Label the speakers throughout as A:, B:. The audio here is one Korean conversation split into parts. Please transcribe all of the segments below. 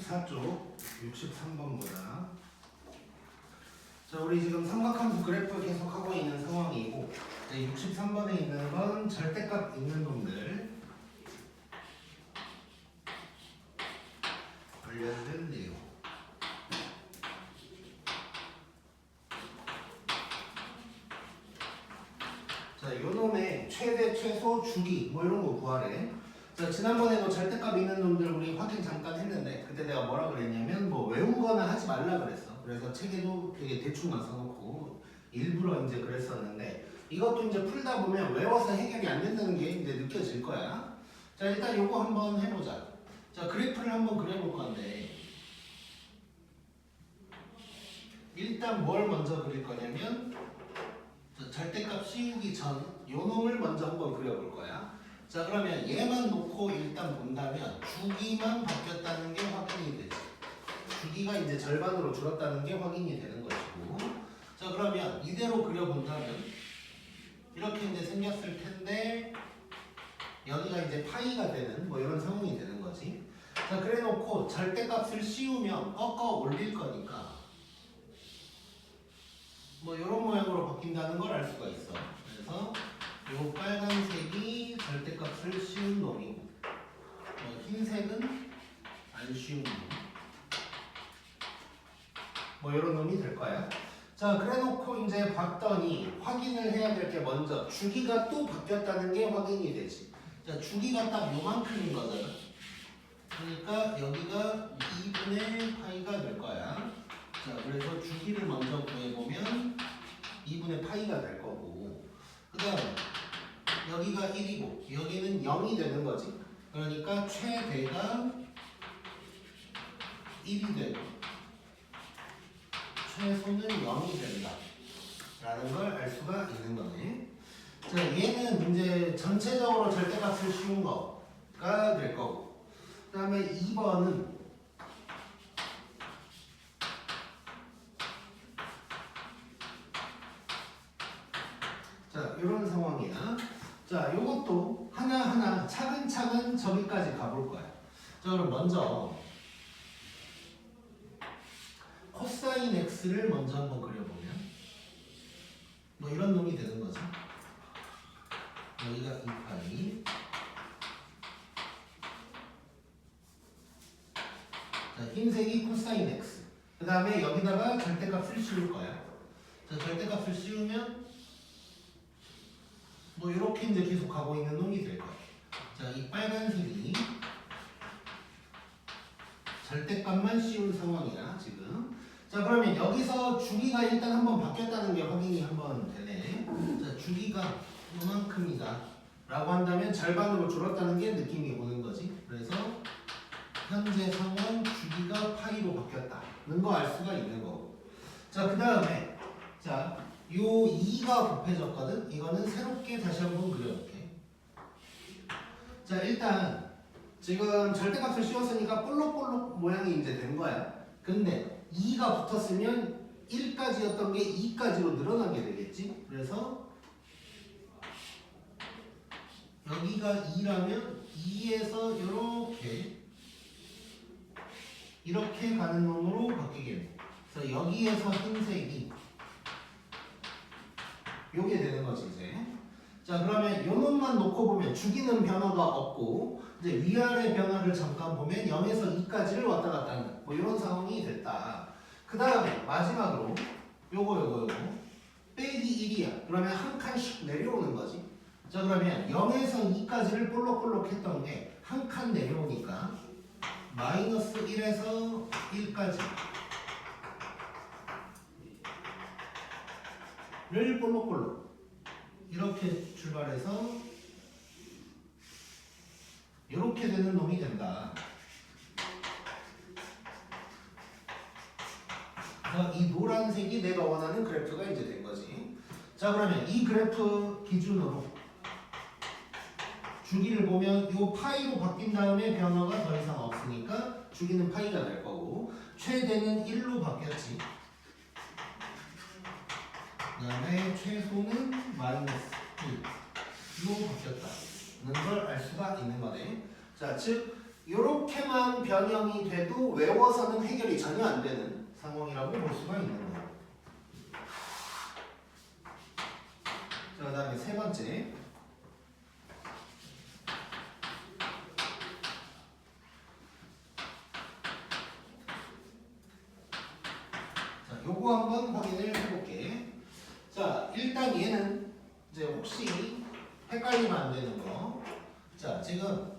A: 64쪽 63번보다 자, 우리 지금 삼각함수 그래프 계속 하고 있는 상황이고 63번에 있는 건 절대값 있는 놈들 관련된 내용. 자, 요 놈의 최대, 최소, 주기 뭐 이런 거 구하래. 자, 지난번에도 절대값 있는 놈들 우리 확인 잠깐 했는데 그때 내가 뭐라 그랬냐면 뭐 외우거나 하지 말라 그랬어. 그래서 책에도 되게 대충만 써놓고 일부러 이제 그랬었는데 이것도 이제 풀다 보면 외워서 해결이 안 된다는 게 이제 느껴질 거야. 자, 일단 요거 한번 해보자. 자, 그래프를 한번 그려볼 건데 일단 뭘 먼저 그릴 거냐면 절대값 씌우기 전 요 놈을 먼저 한번 그려볼 거야. 자, 그러면 얘만 놓고 일단 본다면 주기만 바뀌었다는 게 확인이 되지. 주기가 이제 절반으로 줄었다는 게 확인이 되는 것이고. 자, 그러면 이대로 그려본다면 이렇게 이제 생겼을 텐데 여기가 이제 파이가 되는 뭐 이런 상황이 되는 거지. 자, 그래 놓고 절대값을 씌우면 꺾어 올릴 거니까 뭐 이런 모양으로 바뀐다는 걸 알 수가 있어. 그래서 요 빨간색이 절대값을 씌운 놈이고 흰색은 안 씌운 놈. 뭐 이런 놈이 될 거야. 자, 그래 놓고 이제 봤더니 확인을 해야 될 게 먼저 주기가 또 바뀌었다는 게 확인이 되지. 자, 주기가 딱 요만큼인 거잖아. 그러니까 여기가 2분의 파이가 될 거야. 자, 그래서 주기를 먼저 구해보면 2분의 파이가 될 거고 그 다음에 여기가 1이고 여기는 0이 되는 거지. 그러니까 최대가 1이 되고 최소는 0이 된다 라는 걸 알 수가 있는 거네. 자, 얘는 이제 전체적으로 절대값을 씌운 거가 될 거고 그 다음에 2번은 자, 이런 상황이야. 자, 요것도 하나하나 차근차근 저기까지 가볼 거야. 자, 그럼 먼저 코사인 x를 먼저 한번 그려보면 뭐 이런 놈이 되는 거죠. 여기가 2파이. 자, 흰색이 코사인 x. 그 다음에 여기다가 절대값을 씌울 거야. 자, 절대값을 씌우면 뭐 이렇게 이제 계속 가고 있는 놈이 될 거야. 자, 이 빨간색이 절대값만 씌운 상황이야 지금. 자, 그러면 여기서 주기가 일단 한번 바뀌었다는 게 확인이 한번 되네. 자, 주기가 이만큼이다 라고 한다면 절반으로 줄었다는 게 느낌이 오는 거지. 그래서 현재 상황 주기가 파이로 바뀌었다는 거 알 수가 있는 거고. 자, 그 다음에 자, 요 2가 곱해졌거든. 이거는 새롭게 다시 한번 그려볼게. 자, 일단 지금 절대값을 씌웠으니까 볼록볼록 모양이 이제 된 거야. 근데 2가 붙었으면 1까지였던 게 2까지로 늘어나게 되겠지. 그래서 여기가 2라면 2에서 이렇게 가는 놈으로 바뀌겠네. 그래서 여기에서 흰색이 요게 되는 거지 이제. 자, 그러면 요 놈만 놓고 보면 주기는 변화가 없고 이제 위아래 변화를 잠깐 보면 0에서 2까지를 왔다 갔다 하는 뭐 이런 상황이 됐다. 그 다음에 마지막으로 요거 빼기 1이야. 그러면 한 칸씩 내려오는 거지. 자, 그러면 0에서 2까지를 볼록볼록 했던 게 한 칸 내려오니까 마이너스 1에서 1까지 를 볼록볼록 이렇게 출발해서 이렇게 되는 놈이 된다. 그래서 이 노란색이 내가 원하는 그래프가 이제 된 거지. 자, 그러면 이 그래프 기준으로 주기를 보면 이 파이로 바뀐 다음에 변화가 더 이상 없으니까 주기는 파이가 될 거고 최대는 1로 바뀌었지. 그 다음에 최소는 마이너스 1로 바뀌었다는 걸 알 수가 있는 거네. 자, 즉 이렇게만 변형이 돼도 외워서는 해결이 전혀 안 되는 상황이라고 볼 수가 있는 거예요. 자, 그 다음에 세 번째. 자, 요거 한번 확인을 해볼게. 자, 일단 얘는 이제 혹시 헷갈리면 안 되는 거. 자, 지금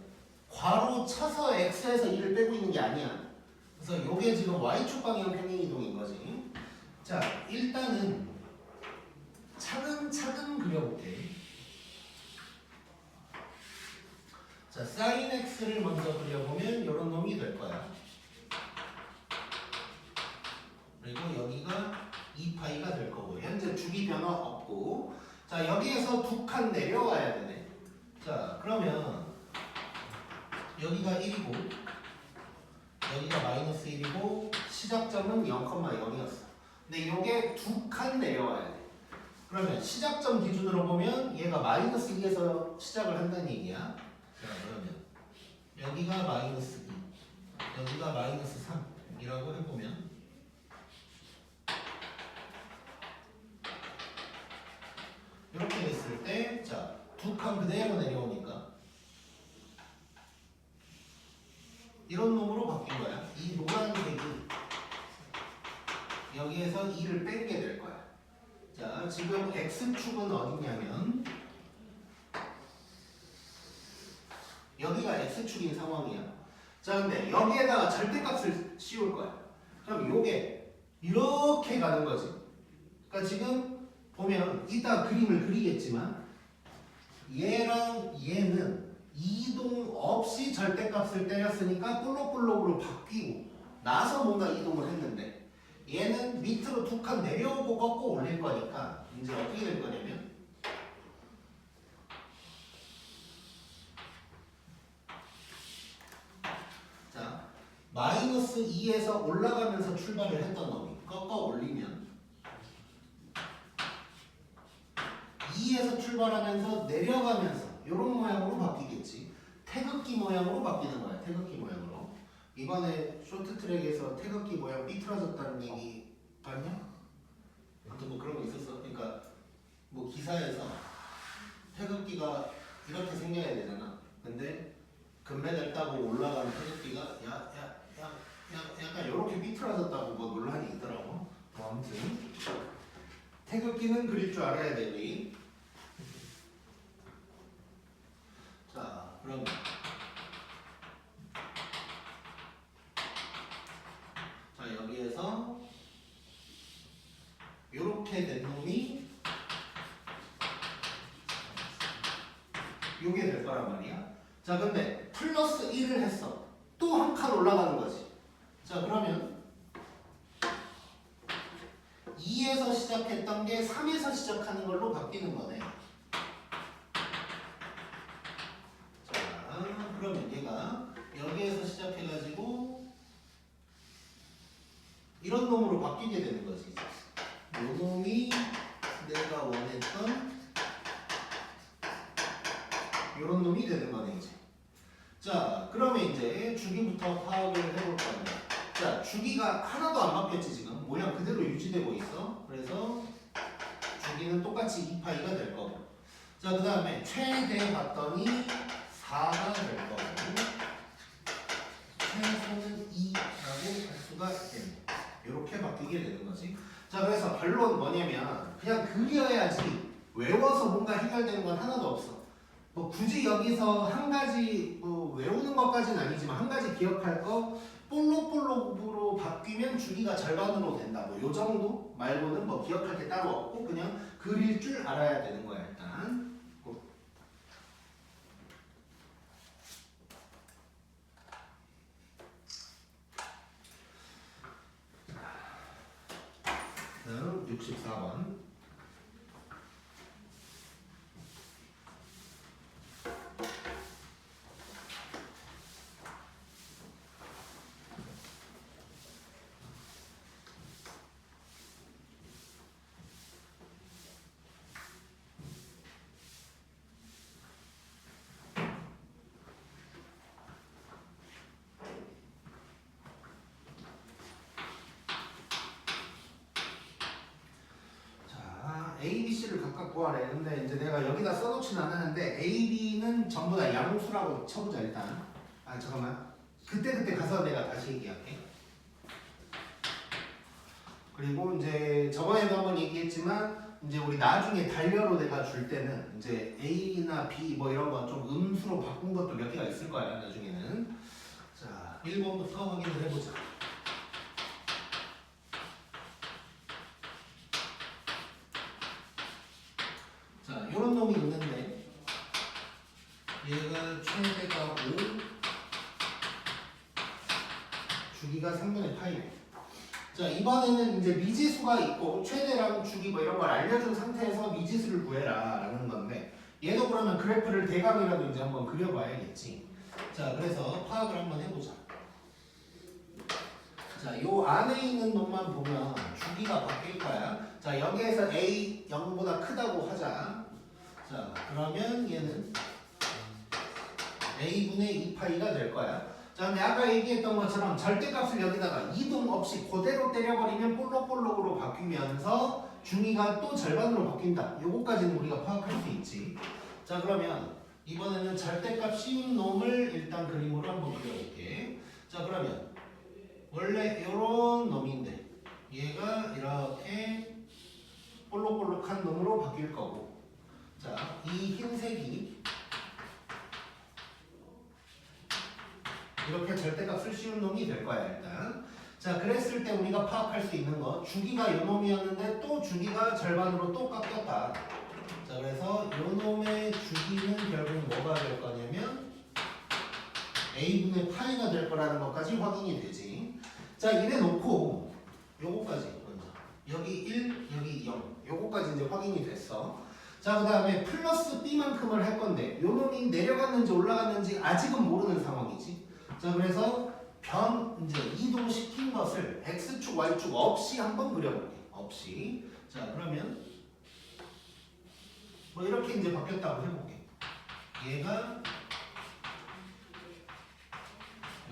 A: 괄호 차서 x에서 2를 빼고 있는 게 아니야. 그래서 요게 지금 y축 방향 평행이동인 거지. 자, 일단은 차근차근 그려볼게. 자, sin x를 먼저 그려보면 이런 놈이 될 거야. 그리고 여기가 2파이가 될 거고, 현재 주기 변화 없고. 자, 여기에서 두 칸 내려와야 되네. 자, 그러면 여기가 1이고 여기가 마이너스 1이고 시작점은 0,0이었어. 근데 이게 두 칸 내려와야 돼. 그러면 시작점 기준으로 보면 얘가 마이너스 2에서 시작을 한다는 얘기야. 자, 그러면 여기가 마이너스 2, 여기가 마이너스 3이라고 해보면 이렇게 됐을 때, 자, 두 칸 그대로 내려오니까 이런 놈으로 바뀐 거야. 이 노란색이 여기에서 2를 뺀 게 될 거야. 자, 지금 x축은 어디냐면 여기가 x축인 상황이야. 자, 근데 여기에다가 절대값을 씌울 거야. 그럼 요게 이렇게 가는 거지. 그러니까 지금 보면 이따 그림을 그리겠지만 얘랑 얘는 이동 없이 절대값을 때렸으니까 볼록볼록으로 바뀌고 나서 뭔가 이동을 했는데 얘는 밑으로 두 칸 내려오고 꺾고 올릴 거니까 이제 어떻게 될 거냐면 자, 마이너스 2에서 올라가면서 출발을 했던 놈이 꺾어 올리면 2에서 출발하면서 내려가면서 이런 모양으로 바뀌겠지. 태극기 모양으로 바뀌는 거야. 태극기 모양으로. 이번에 쇼트트랙에서 태극기 모양 삐뚤어졌다는 얘기 봤냐? 아무튼 뭐 그런 거 있었어. 그러니까 뭐 기사에서 태극기가 이렇게 생겨야 되잖아. 근데 금메달 따고 올라가는 태극기가 약간 이렇게 삐뚤어졌다고 뭐 논란이 있더라고. 뭐 아무튼 태극기는 그릴 줄 알아야 돼 우리. 자, 그럼 자, 여기에서 이렇게 된 놈이 요게 될 거란 말이야. 자, 근데 플러스 1을 했어. 또 한 칸 올라가는 거지. 자, 그러면 2에서 시작했던 게 3에서 시작하는 걸로 바뀌는 거네. 자, 그러면 얘가 여기에서 시작해가지고 이런 놈으로 바뀌게 되는 거지. 요 놈이 내가 원했던 요런 놈이 되는 거네 이제. 자, 그러면 이제 주기부터 파악을 해볼 겁니다. 자, 주기가 하나도 안 바뀌었지 지금. 모양 그대로 유지되고 있어. 그래서 주기는 똑같이 2파이가 될 거고. 자, 그 다음에 최대 봤더니 4가 될 거고 최소는 2라고 할 수가 있겠네. 이렇게 바뀌게 되는 거지. 자, 그래서 결론 뭐냐면 그냥 그려야지 외워서 뭔가 해결되는 건 하나도 없어. 뭐 굳이 여기서 한 가지 뭐 외우는 것까지는 아니지만 한 가지 기억할 거 볼록볼록으로 바뀌면 주기가 절반으로 된다. 뭐 요 정도 말고는 뭐 기억할 게 따로 없고 그냥 그릴 줄 알아야 되는 거야 일단. 다음 64번. H를 각각 구하래. 근데 이제 내가 여기다 써놓지는 않았는데 A, B는 전부 다 양수라고 쳐보자 일단. 아 잠깐만. 그때 가서 내가 다시 얘기할게. 그리고 이제 저번에도 한번 얘기했지만 이제 우리 나중에 단려로 내가 줄 때는 이제 A나 B 뭐 이런 거 좀 음수로 바꾼 것도 몇 개가 있을 거야 나중에는. 자 1번부터 확인을 해보자. 자 요런 놈이 있는데 얘가 최대가 5 주기가 3분의 파이. 자 이번에는 이제 미지수가 있고 최대랑 주기 뭐 이런 걸 알려준 상태에서 미지수를 구해라 라는 건데 얘도 그러면 그래프를 대강이라도 이제 한번 그려봐야겠지. 자 그래서 파악을 한번 해보자. 자 요 안에 있는 놈만 보면 주기가 바뀔 거야. 자 여기에서 A 0보다 크다고 하자. 자 그러면 얘는 A분의 2파이가 될 거야. 자, 근데 아까 얘기했던 것처럼 절대값을 여기다가 이동 없이 그대로 때려버리면 볼록볼록으로 바뀌면서 중위가 또 절반으로 바뀐다. 요거까지는 우리가 파악할 수 있지. 자, 그러면 이번에는 절대값 씌운 놈을 일단 그림으로 한번 그려볼게. 자, 그러면 원래 요런 놈인데 얘가 이렇게 볼록볼록한 놈으로 바뀔 거고. 자, 이 흰색이 이렇게 절대값을 씌운 놈이 될 거야 일단. 자 그랬을 때 우리가 파악할 수 있는 거 주기가 요 놈이었는데 또 주기가 절반으로 또 깎였다. 자 그래서 요 놈의 주기는 결국 뭐가 될 거냐면 A분의 파이가 될 거라는 것까지 확인이 되지. 자 이래 놓고 요거까지 먼저 여기 1 여기 0 요거까지 이제 확인이 됐어. 자 그 다음에 플러스 B만큼을 할 건데 요 놈이 내려갔는지 올라갔는지 아직은 모르는 상황이지. 자 그래서 이제 이동시킨 것을 x축 y축 없이 한번 그려볼게. 없이. 자 그러면 뭐 이렇게 이제 바뀌었다고 해볼게. 얘가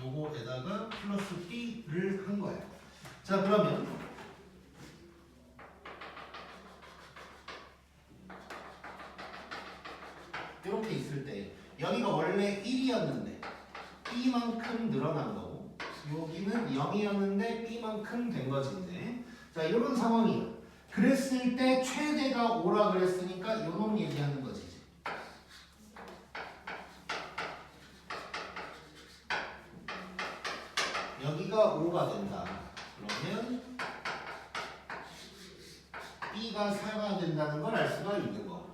A: 요거에다가 플러스 b를 한 거야. 자 그러면 이렇게 있을 때 여기가 원래 1이었는데 b만큼 늘어난 거고 여기는 0이었는데 b만큼 된 거지 이제. 자 이런 상황이야. 그랬을 때 최대가 5라 그랬으니까 요놈 얘기하는 거지 이제. 여기가 5가 된다. 그러면 b가 4가 된다는 걸 알 수가 있는 거.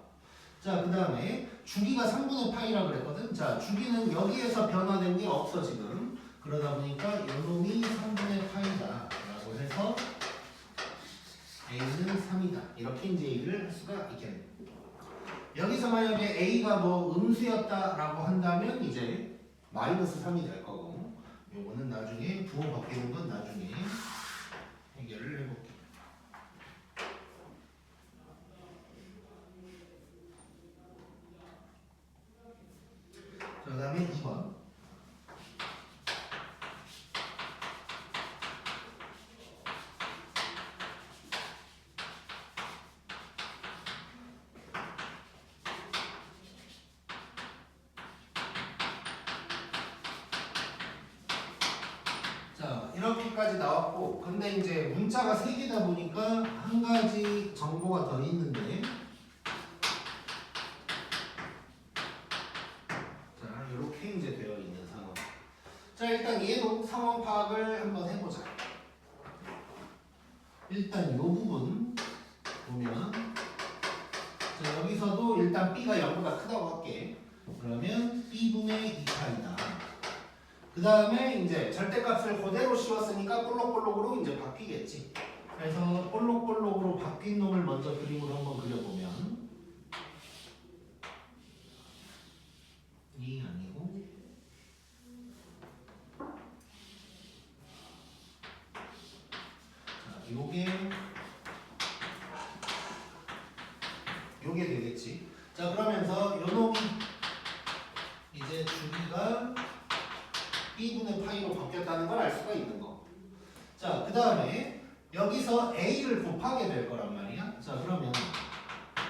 A: 자 그 다음에 주기가 3분의 파이라 그랬거든. 자 주기는 여기에서 변화된 게 없어 지금. 그러다 보니까 요놈이 3분의 파이다 라고 해서 A는 3이다 이렇게 이제 얘기를 할 수가 있겠네. 여기서 만약에 A가 뭐 음수였다라고 한다면 이제 마이너스 3이 될 거고 요거는 나중에 부호 바뀌는 건 나중에 해결을 해볼게. 그 다음에 2번. 자, 이렇게까지 나왔고, 근데 이제 문자가 3개다 보니까 한 가지 정보가 더 있는데, 자, 이렇게 이제 되어 있는 상황. 자, 일단 얘도 상황 파악을 한번 해보자. 일단 이 부분 보면, 자, 여기서도 일단 B가 0보다 크다고 할게. 그러면 B분의 2파이다. 그 다음에 이제 절대값을 그대로 씌웠으니까 볼록볼록으로 이제 바뀌겠지. 그래서 볼록볼록으로 바뀐 놈을 먼저 그림으로 한번 그려보면 이 아니고 자 요게 되겠지. 자 그러면서 요 놈이 이제 주기가 B분의 파이로 바뀌었다는 걸 알 수가 있는 거. 자, 그 다음에 여기서 A를 곱하게 될 거란 말이야. 자, 그러면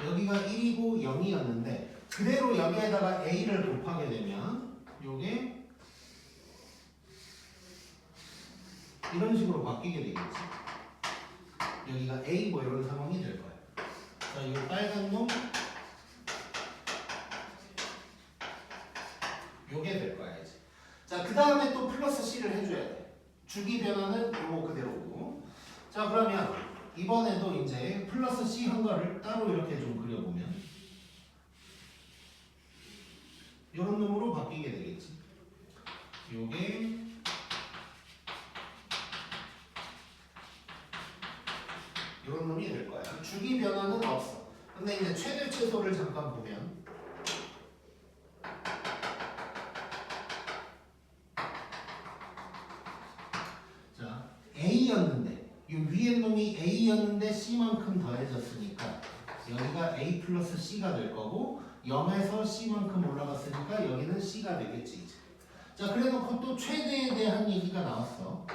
A: 여기가 1이고 0이었는데 그대로 여기에다가 a를 곱하게 되면 요게 이런 식으로 바뀌게 되겠지. 여기가 a 뭐 이런 상황이 될 거야. 자, 이 빨간 놈 요게 될 거야 이제. 자, 그 다음에 또 플러스 c를 해줘야 돼. 주기 변화는 요거 그대로고. 자, 그러면 이번에도 이제 플러스 c 한 거를 따로 이렇게 좀 그려보면 요런 놈으로 바뀌게 되겠지. 요게 요런 놈이 될 거야. 주기 변화는 없어. 근데 이제 최대 최소를 잠깐 보면 자, a였는데 이 위에 놈이 a였는데 c만큼 더해졌으니까 여기가 a 플러스 c가 될 거고 0에서 c만큼 올라갔으니까 여기는 c가 되겠지 이제. 자, 그래놓고 또 최대에 대한 얘기가 나왔어.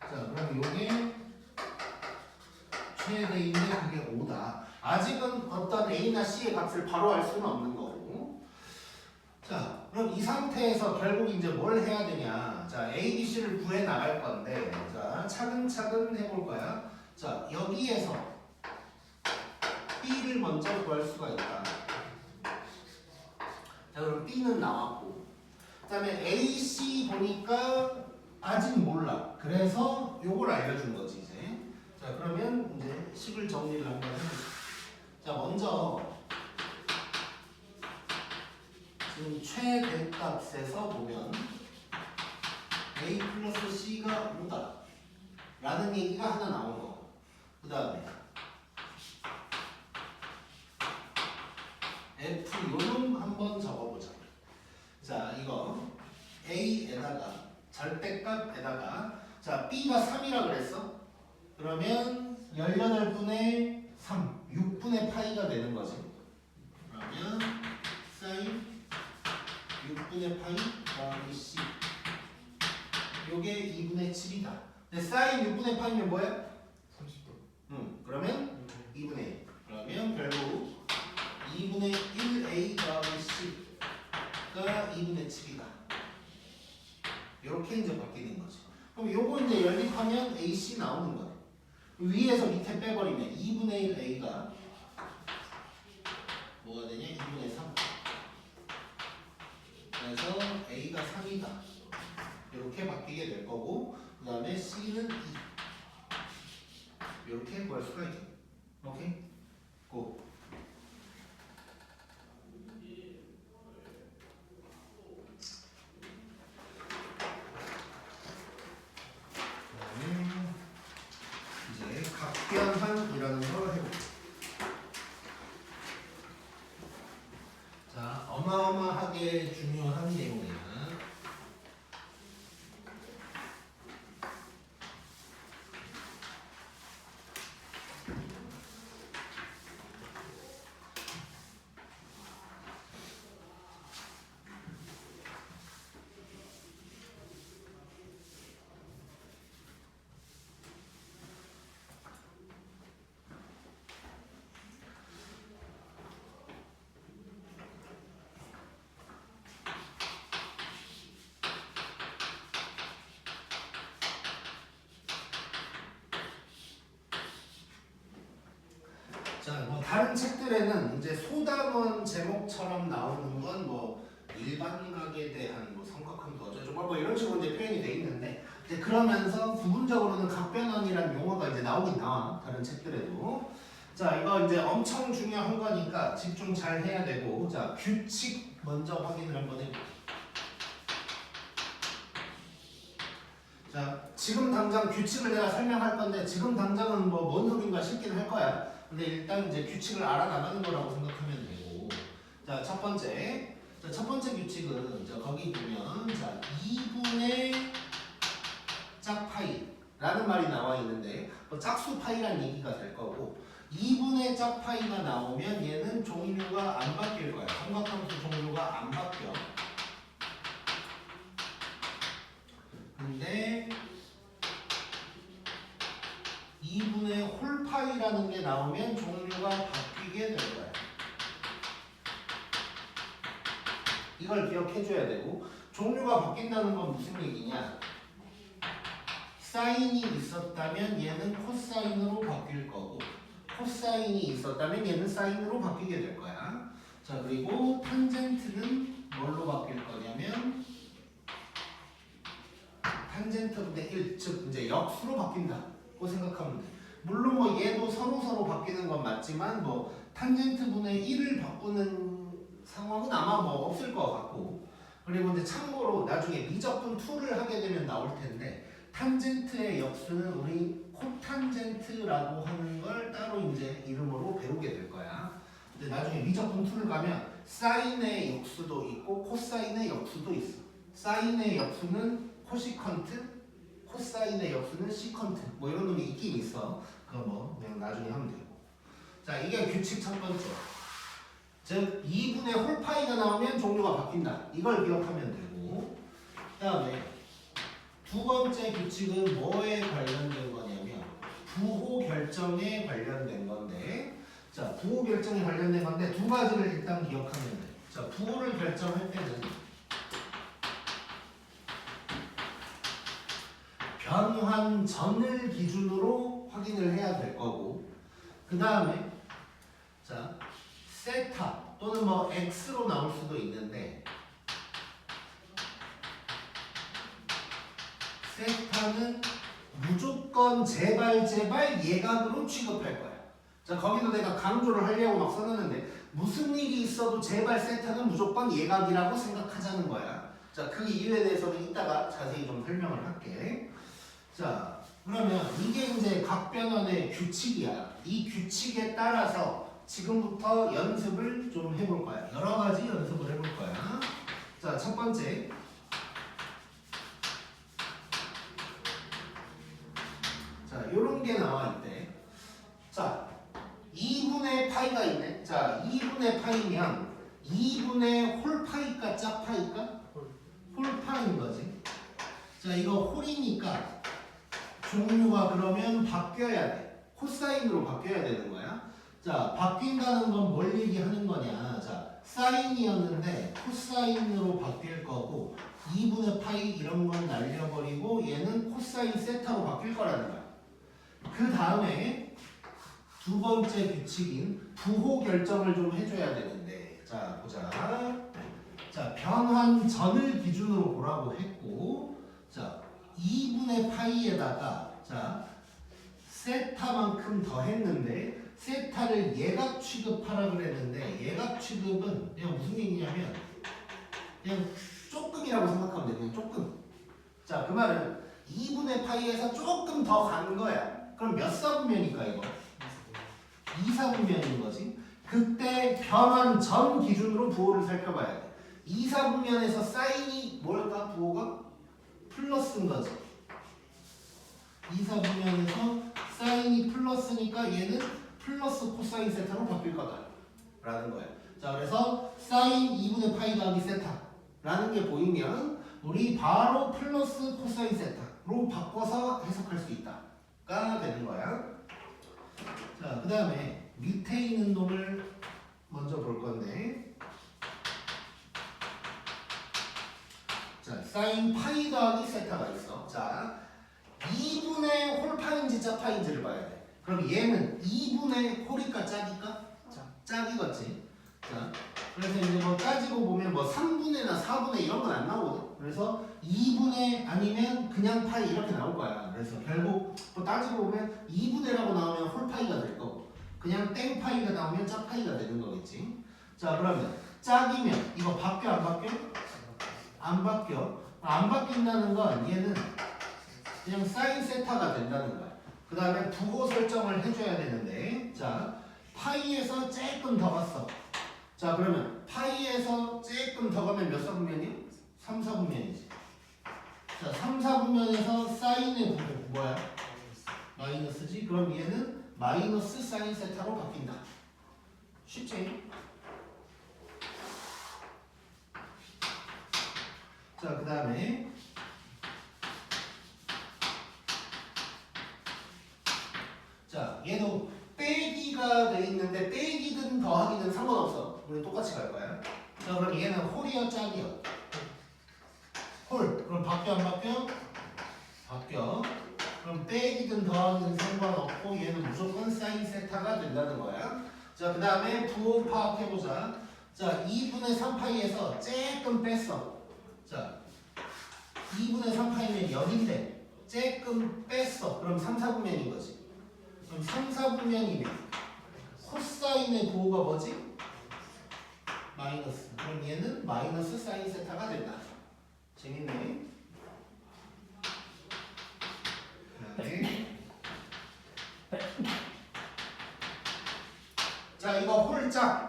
A: 자, 그럼 요게 최대인데 그게 5다. 아직은 어떤 a나 c의 값을 바로 알 수는 없는 거고. 자, 그럼 이 상태에서 결국 이제 뭘 해야 되냐. 자, a, b, c를 구해 나갈 건데, 자, 차근차근 해볼 거야. 자, 여기에서 b를 먼저 구할 수가 있다. 자, 그럼 b는 나왔고, 그 다음에 a, c 보니까 아직 몰라. 그래서 요걸 알려준 거지 이제. 자, 그러면 이제 식을 정리를 한번 해보자. 자, 먼저 지금 최대값에서 보면 a 플러스 c가 5다 라는 얘기가 하나 나온 거고, 그 다음에 f 요놈 한번 적어보자. 자, 이거 a에다가 절대값에다가 자, b가 3이라 그랬어? 그러면 18분의 3, 6분의 파이가 되는 거지. 그러면 사인 6분의 파이 더하기 c 요게 2분의 7이다. 근데 사인 6분의 파이면 뭐야? 30도. 그러면 2분의 1. 그러면 결국 2분의 1a 더하기 c가 2분의 7이다. 이렇게 이제 바뀌는 거지. 그럼 요거 이제 연립하면 ac 나오는 거야. 위에서 밑에 빼버리면 2분의 1a가 뭐가 되냐? 2분의 3. 그래서 a가 3이다. 이렇게 바뀌게 될 거고, 그 다음에 c는 2. 이렇게 구할 수가 있죠. 오케이? 고. 이제 각변환이라는 걸 해볼게요. 자, 어마어마하게 중요한 내용이야. 자, 뭐 다른 책들에는 이제 소담원 제목처럼 나오는 건 뭐 일반각에 대한 뭐 삼각함수 어쩌고 뭐 이런 식으로 이제 표현이 돼 있는데, 이제 그러면서 부분적으로는 각변환이라는 용어가 이제 나오긴 나와, 다른 책들에도. 자, 이거 이제 엄청 중요한 거니까 집중 잘 해야 되고, 자, 규칙 먼저 확인을 한번 해볼게요. 자, 지금 당장 규칙을 내가 설명할 건데 지금 당장은 뭐 뭔 소린가 싶긴 할 거야. 근데 일단 이제 규칙을 알아나가는 거라고 생각하면 되고, 자, 첫 번째 규칙은 자, 거기 보면 자, 2분의 짝파이라는 말이 나와 있는데 뭐 짝수 파이란 얘기가 될 거고, 2분의 짝파이가 나오면 얘는 종류가 안 바뀔 거야. 삼각함수 종류가 안 바뀌어. 근데 2분의 홀파이라는 게 나오면 종류가 바뀌게 바뀌게 될 거야. 이걸 기억해줘야 되고 종류가 바뀐다는 건 무슨 얘기냐? 사인이 있었다면 얘는 코사인으로 바뀔 거고 코사인이 있었다면 얘는 사인으로 바뀌게 될 거야. 자 그리고 탄젠트는 뭘로 바뀔 거냐면 탄젠트분의 1, 즉 이제 역수로 바뀐다고 생각하면 돼. 물론 뭐 얘도 서로 바뀌는 건 맞지만 뭐 탄젠트분의 1을 바꾸는 상황은 아마 뭐 없을 것 같고 그리고 이제 참고로 나중에 미적분 2를 하게 되면 나올 텐데 탄젠트의 역수는 우리 코탄젠트라고 하는 걸 따로 이제 이름으로 배우게 될 거야. 근데 나중에 미적분 2를 가면 사인의 역수도 있고 코사인의 역수도 있어. 사인의 역수는 코시컨트, 코사인의 역수는 시컨트 뭐 이런 놈이 있긴 있어. 그거 뭐 그냥 나중에 하면 되고. 자 이게 규칙 첫 번째. 즉 2분의 홀파이가 나오면 종류가 바뀐다. 이걸 기억하면 되고 그 다음에 두 번째 규칙은 뭐에 관련된 거냐면 부호 결정에 관련된 건데 자 부호 결정에 관련된 건데 두 가지를 일단 기억하면 돼. 자 부호를 결정할 때는 변환 전을 기준으로 확인을 해야 될 거고 그 다음에 자 세타 또는 뭐 x로 나올 수도 있는데 세타는 무조건 제발 예각으로 취급할 거야. 자 거기도 내가 강조를 하려고 막 써놨는데 무슨 일이 있어도 제발 세타는 무조건 예각이라고 생각하자는 거야. 자 그 이유에 대해서는 이따가 자세히 좀 설명을 할게. 자 그러면 이게 이제 각변환의 규칙이야. 이 규칙에 따라서 지금부터 연습을 좀 해볼 거야. 여러 가지 연습을 해볼 거야. 자, 첫 번째. 자, 요런 게 나와 있대. 자, 2분의 파이가 있네. 자, 2분의 파이면 2분의 홀파이까 짝파이까? 홀파인 거지. 자, 이거 홀이니까 종류가 그러면 바뀌어야 돼. 코사인으로 바뀌어야 되는 거야. 자, 바뀐다는 건 뭘 얘기하는 거냐. 자, 사인이었는데 코사인으로 바뀔 거고 2분의 파이 이런 건 날려버리고 얘는 코사인 세타로 바뀔 거라는 거야. 그 다음에 두 번째 규칙인 부호 결정을 좀 해줘야 되는데 자, 보자. 자, 변환 전을 기준으로 보라고 했고 자, 2분의 파이에다가 자, 세타만큼 더 했는데 세타를 예각 취급하라 그랬는데 예각 취급은 그냥 무슨 얘기냐면 그냥 조금이라고 생각하면 돼. 그냥 조금. 자, 그 말은 2분의 파이에서 조금 더 간 거야. 그럼 몇 사분면일까 이거? 2사분면인 거지. 그때 변환 전 기준으로 부호를 살펴봐야 돼. 2사분면에서 사인이 뭘까? 부호가? 플러스인 거지. 2사분면에서 사인이 플러스니까 얘는 플러스 코사인 세타로 바뀔 거다 라는 거야. 자 그래서 사인 2분의 파이 더하기 세타라는 게 보이면 우리 바로 플러스 코사인 세타로 바꿔서 해석할 수 있다가 되는 거야. 자 그 다음에 밑에 있는 놈을 먼저 볼 건데 자 사인 파이 더하기 세타가 있어. 자 2분의 홀파인지 짝파인지를 봐야 돼. 그럼 얘는 2분의 홀이까 짝이까? 짝이겠지. 자, 그래서 이제 뭐 따지고 보면 뭐 3분의나 4분의 이런 건 안 나오거든. 그래서 2분의 아니면 그냥 파이 이렇게 나올 거야. 그래서 결국 뭐 따지고 보면 2분의라고 나오면 홀파이가 될 거고 그냥 땡파이가 나오면 짝파이가 되는 거겠지. 자, 그러면 짝이면 이거 바뀌어 안 바뀌어? 안 바뀌어. 안 바뀐다는 건 얘는 그냥 사인 세타가 된다는 거야. 그 다음에 부호 설정을 해줘야 되는데 자 파이에서 조금 더 갔어. 자 그러면 파이에서 조금 더 가면 몇 사분면이야? 3사분면이지. 자 3사분면에서 사인의 부호 뭐야? 마이너스지. 그럼 얘는 마이너스 사인 세타로 바뀐다. 쉽지? 자 그 다음에 자 얘도 빼기가 주기가 돼 있는데 빼기든 더하기든 상관없어. 우리 똑같이 갈 거야. 자, 그럼 얘는 홀이야 짝이야? 홀. 그럼 바뀌어 안 바뀌어? 바뀌어. 그럼 빼기든 더하기든 상관없고 얘는 무조건 사인 세타가 된다는 거야. 자, 그 다음에 부호 파악해보자. 자, 2분의 3파이에서 조금 뺐어. 자, 2분의 3파이면 여기인데 조금 뺐어. 그럼 3, 4분면인 거지. 그럼 3, 4분면이면 코사인의 부호가 뭐지? 마이너스. 그럼 얘는 마이너스 사인 세타가 된다. 재밌네. 자, 이거 홀짝.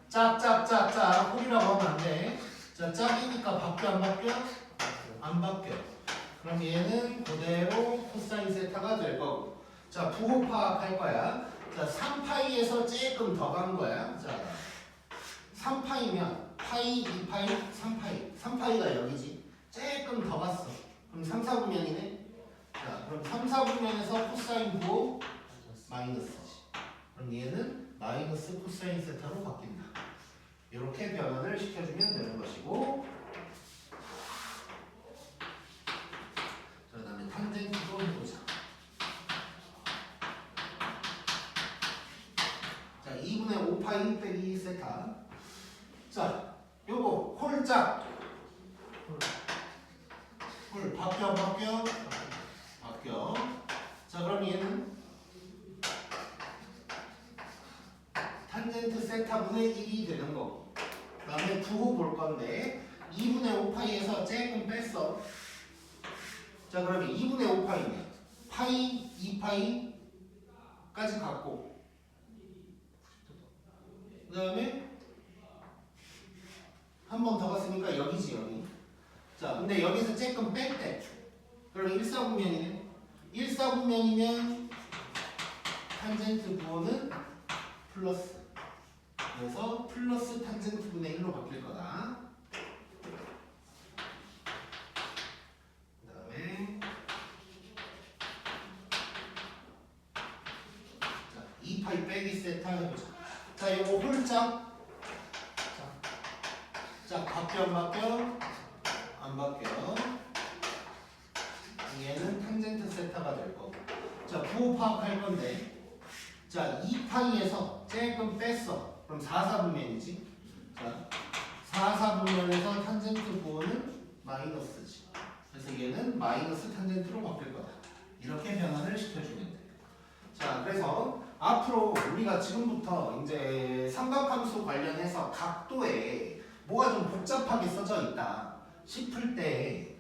A: 짝짝짝짝 홀이라고 하면 안 돼. 자, 짝이니까 바뀌어 안 바뀌어? 안 바뀌어. 그럼 얘는 그대로 코사인 세타가 될 거고. 자, 부호 파악할 거야. 자, 3파이에서 조금 더 간 거야. 자, 3파이면 파이, 2파이, 3파이. 3파이가 여기지. 조금 더 갔어. 그럼 3, 4분면이네. 자, 그럼 3, 4분면에서 코사인 부호 마이너스지. 그럼 얘는 마이너스 코사인 세타로 바뀐다. 이렇게 변환을 시켜주면 되는 것이고, 자, 그 다음에 탄젠트도 해보자. 자, 2분의 5파이 빼기 세타. 자, 요거 홀짝. 홀 바뀌어 안 바뀌어? 바뀌어. 자, 그럼 얘는 탄젠트 세타분의 1이 되는 거고. 그 다음에 부호 볼 건데 2분의 5파이에서 조금 뺐어. 자, 그러면 2분의 5파이면 파이, 2파이까지 갖고 그 다음에 한 번 더 갔으니까 여기지 여기. 자, 근데 여기서 조금 뺐대. 그럼 1사분면이네. 1사분면이면 탄젠트 부호는 플러스. 그래서 플러스 탄젠트 분의 1로 바뀔 거다. 그 다음에 자, 2파이 빼기 세타 해보자. 자, 요거 홀짝. 자, 바뀌어 안 바뀌어? 안 바뀌어. 얘는 탄젠트 세타가 될 거고. 자, 부호 파악할 건데 자, 2파이에서 조금 뺐어. 그럼 4사분면이지. 자, 4사분면에서 탄젠트 부호는 마이너스지. 그래서 얘는 마이너스 탄젠트로 바뀔 거다. 이렇게 변환을 시켜주면 돼. 자, 그래서 앞으로 우리가 지금부터 이제 삼각함수 관련해서 각도에 뭐가 좀 복잡하게 써져 있다 싶을 때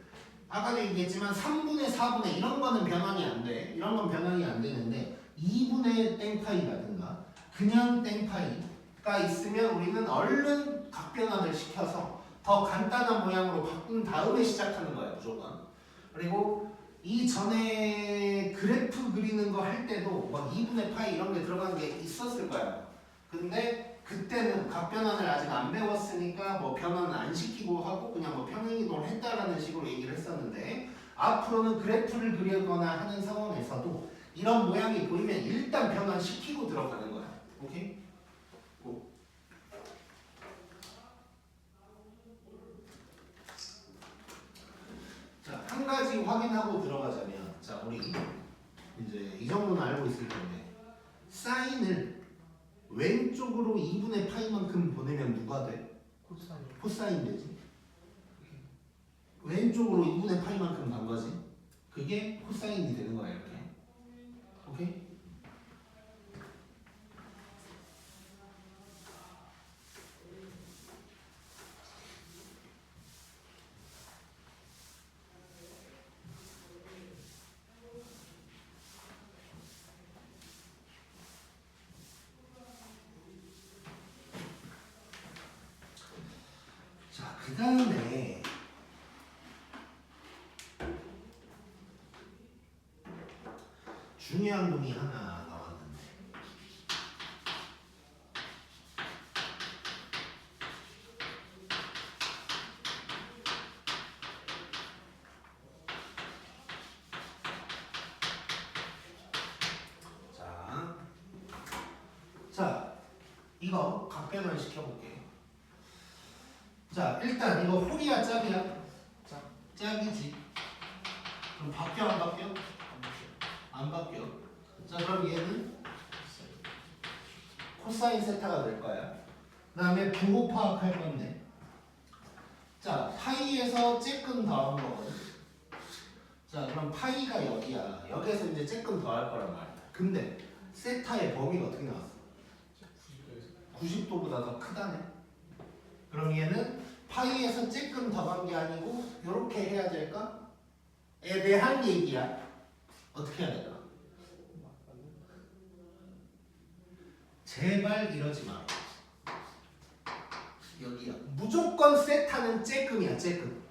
A: 아까도 얘기했지만 3분의 4분의 이런 거는 변환이 안 돼. 이런 건 변환이 안 되는데 2분의 땡파이라든가 그냥 땡파이가 있으면 우리는 얼른 각변환을 시켜서 더 간단한 모양으로 바꾼 다음에 시작하는 거야 무조건. 그리고 이전에 그래프 그리는 거 할 때도 막 2분의 파이 이런 게 들어가는 게 있었을 거야. 근데 그때는 각변환을 아직 안 배웠으니까 뭐 변환을 안 시키고 하고 그냥 뭐 평행이동을 했다라는 식으로 얘기를 했었는데 앞으로는 그래프를 그리거나 하는 상황에서도 이런 모양이 보이면 일단 변환시키고 들어가는 거야. 오케이? 고. 자, 한 가지 확인하고 들어가자면 자, 우리 이제 이 정도는 알고 있을 텐데 사인을 왼쪽으로 2분의 파이만큼 보내면 누가 돼?
B: 코사인.
A: 코사인 되지. 왼쪽으로 2분의 파이만큼 간 거지. 그게 코사인이 되는 거야 이렇게. 오케이? 자, 그 다음에 중요한 놈이 하나 나왔는데 자, 이거 각변을 시켜볼게요. 자, 일단 이거 홀이야 짝이야? 짝이지. 그럼 바뀌어 안 바뀌어? 안 바뀌어. 자, 그럼 얘는 코사인 세타가 될 거야. 그 다음에 부호 파악할 건데, 자, 파이에서 쬐끔 더한 거거든. 자, 그럼 파이가 여기야. 여기에서 이제 쬐끔 더할 거란 말이야. 근데 세타의 범위가 어떻게 나왔어? 90도보다 더 크다네. 그럼 얘는 파이에서 쬐끔 더한 게 아니고 이렇게 해야 될까? 에 대한 얘기야. 어떻게 해야 될까? 제발 이러지 마. 여기야. 무조건 세타는 쬐끔이야, 쬐끔.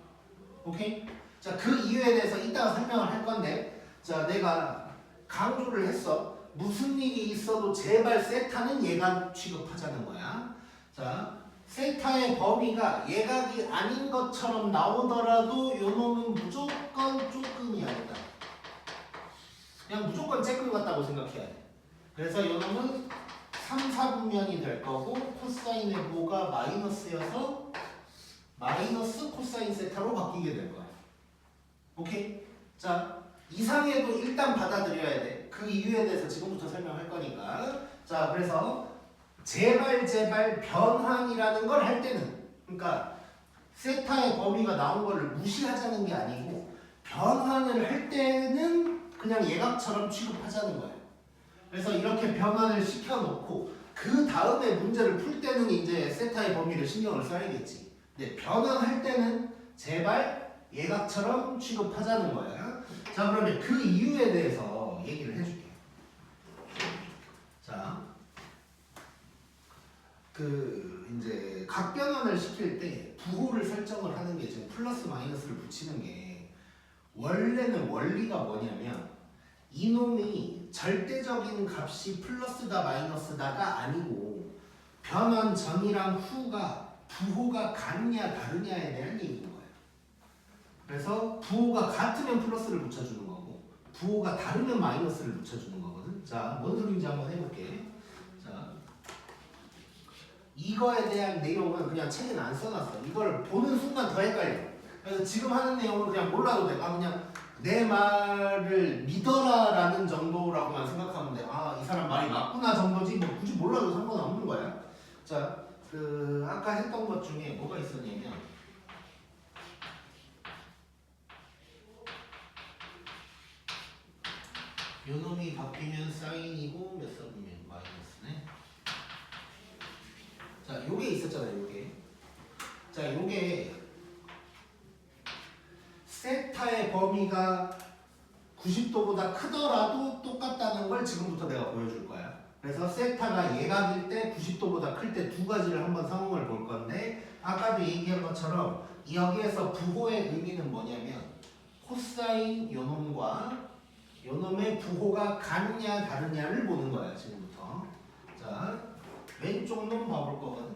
A: 오케이? 자, 그 이유에 대해서 이따가 설명을 할 건데, 자, 내가 강조를 했어. 무슨 일이 있어도 제발 세타는 예각 취급하자는 거야. 자, 세타의 범위가 예각이 아닌 것처럼 나오더라도 요 놈은 무조건 조금이야, 일단. 그냥 무조건 쬐끔 같다고 생각해야 돼. 그래서 요 놈은 3, 4분면이 될 거고 코사인의 부호가 마이너스여서 마이너스 코사인 세타로 바뀌게 될 거야. 오케이? 자, 이상해도 일단 받아들여야 돼. 그 이유에 대해서 지금부터 설명할 거니까. 자, 그래서 제발 변환이라는 걸 할 때는, 그러니까 세타의 범위가 나온 거를 무시하자는 게 아니고 변환을 할 때는 그냥 예각처럼 취급하자는 거예요. 그래서 이렇게 변환을 시켜놓고 그 다음에 문제를 풀 때는 이제 세타의 범위를 신경을 써야겠지. 근데 변환할 때는 제발 예각처럼 취급하자는 거야. 자, 그러면 그 이유에 대해서 얘기를 해줄게. 자, 이제 각변환을 시킬 때 부호를 설정을 하는 게 지금 플러스 마이너스를 붙이는 게 원래는 원리가 뭐냐면 이놈이 절대적인 값이 플러스다 마이너스다가 아니고 변환 전이랑 후가 부호가 같냐 다르냐에 대한 얘기인 거예요. 그래서 부호가 같으면 플러스를 붙여주는 거고 부호가 다르면 마이너스를 붙여주는 거거든. 자, 뭔 소리인지 한번 해볼게. 자, 이거에 대한 내용은 그냥 책에는 안 써놨어. 이걸 보는 순간 더 헷갈려. 그래서 지금 하는 내용은 그냥 몰라도 돼. 그냥 내 말을 믿어라라는 정도라고만 생각하면 돼. 아, 이 사람 말이 맞구나 정도지 뭐 굳이 몰라도 상관없는 거야. 자, 아까 했던 것 중에 뭐가 있었냐면 요 놈이 바뀌면 사인이고 몇 사분면 마이너스네. 자, 요게 있었잖아요. 요게. 자, 요게 세타의 범위가 90도보다 크더라도 똑같다는 걸 지금부터 내가 보여줄 거야. 그래서 세타가 예각일 때 90도보다 클 때 두 가지를 한번 상황을 볼 건데 아까도 얘기한 것처럼 여기에서 부호의 의미는 뭐냐면 코사인 요놈과 요놈의 부호가 같냐 다르냐를 보는 거야. 지금부터. 자, 왼쪽 놈 봐볼 거거든.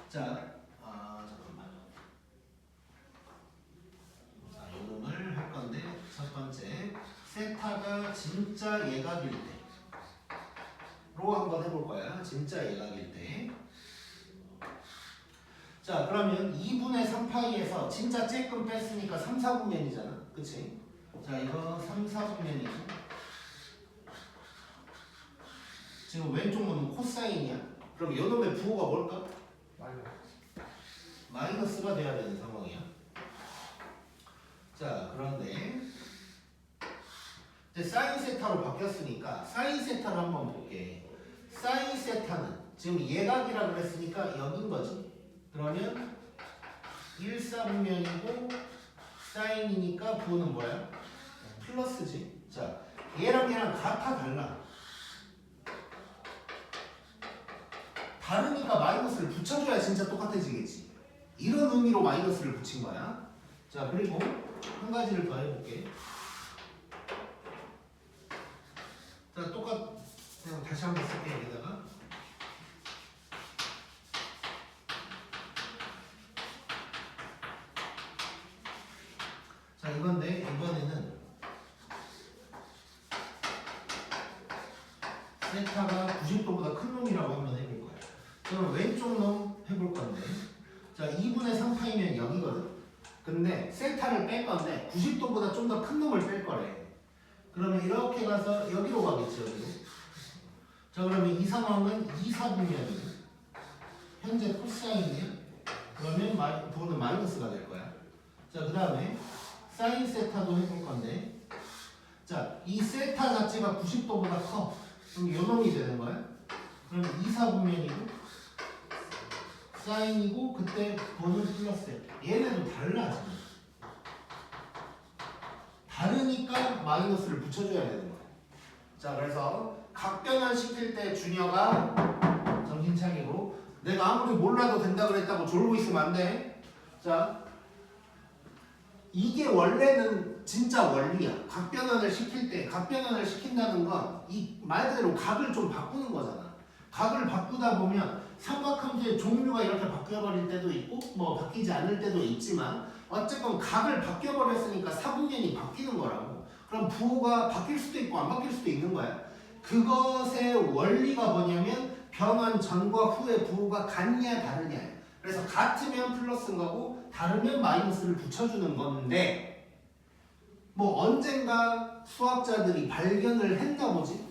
A: 자, 잠깐만. 자, 요놈을 할 건데 첫 번째 세타가 진짜 예각일 때로 한번 해볼 거야. 진짜 예각일 때. 자, 그러면 2분의 3파이에서 진짜 쬐끔 뺐으니까 3, 4분면이잖아. 그치? 자, 이거 3, 4분면이지. 지금 왼쪽 놈은 코사인이야. 그럼 요놈의 부호가 뭘까? 마이너스가 돼야 되는 상황이야. 자, 그런데 이제 사인 세타로 바뀌었으니까 사인 세타를 한번 볼게. 사인 세타는 지금 예각이라고 그랬으니까 여긴 거지. 그러면 1, 4분면이고 사인이니까 부호는 뭐야? 플러스지. 자, 얘랑 같아 달라? 다르니까 마이너스를 붙여줘야 진짜 똑같아지겠지. 이런 의미로 마이너스를 붙인 거야. 자, 그리고 한 가지를 더 해볼게. 자, 그냥 다시 한번 쓸게. 여기다가 자, 이건데 이번에는 세타가 90도보다 큰 놈이라고 한번 해볼 거야. 그럼 왼쪽 놈 해볼 건데, 자 2분의 3파이면 여기거든. 근데 세타를 뺄 건데 90도보다 좀 더 큰 놈을 뺄 거래. 그러면 이렇게 가서 여기로 가겠지, 여기로. 자 그러면 이 상황은 2사분면이 현재 코사인이야. 그러면 부호는 마이너스가 될 거야. 자 그 다음에 사인 세타도 해볼 건데, 자 이 세타 자체가 90도보다 커. 그럼 요 놈이 되는 거야. 그러면 2사분면이고 사인이고 그때 부호는 플러스야. 얘네도 달라 지금. 다르니까 마이너스를 붙여줘야 되는 거야. 자 그래서 각변환 시킬 때 준혁아 정신 차리고, 내가 아무리 몰라도 된다 그랬다고 졸고 있으면 안 돼. 자 이게 원래는 진짜 원리야. 각변환을 시킬 때, 각변환을 시킨다는 건 이 말 그대로 각을 좀 바꾸는 거잖아. 각을 바꾸다 보면 삼각함수의 종류가 이렇게 바뀌어버릴 때도 있고 뭐 바뀌지 않을 때도 있지만 어쨌건 각을 바뀌어버렸으니까 사분면이 바뀌는 거라고. 그럼 부호가 바뀔 수도 있고 안 바뀔 수도 있는 거야. 그것의 원리가 뭐냐면 변환 전과 후의 부호가 같냐 다르냐. 그래서 같으면 플러스인 거고 다르면 마이너스를 붙여주는 건데, 뭐 언젠가 수학자들이 발견을 했나 보지.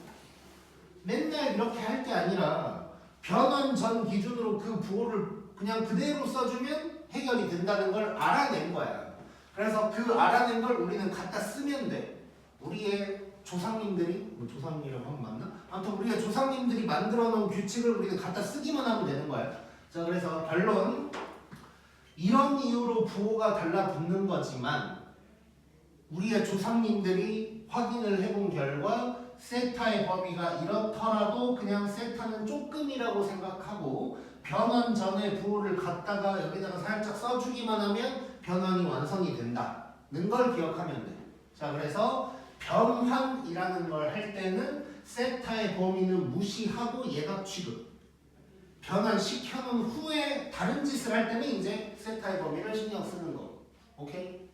A: 맨날 이렇게 할 게 아니라 변환 전 기준으로 그 부호를 그냥 그대로 써주면 해결이 된다는 걸 알아낸 거야. 그래서 그 알아낸 걸 우리는 갖다 쓰면 돼. 우리의 조상님들이, 뭐 조상님이라고 하면 맞나? 아무튼 우리의 조상님들이 만들어 놓은 규칙을 우리는 갖다 쓰기만 하면 되는 거야. 자 그래서 결론, 이런 이유로 부호가 달라붙는 거지만 우리의 조상님들이 확인을 해본 결과 세타의 범위가 이렇더라도 그냥 세타는 조금이라고 생각하고 변환 전에 부호를 갖다가 여기다가 살짝 써주기만 하면 변환이 완성이 된다는 걸 기억하면 돼. 자 그래서 변환이라는 걸 할 때는 세타의 범위는 무시하고 얘가 취급. 변환시켜놓은 후에 다른 짓을 할 때는 이제 세타의 범위를 신경 쓰는 거. 오케이?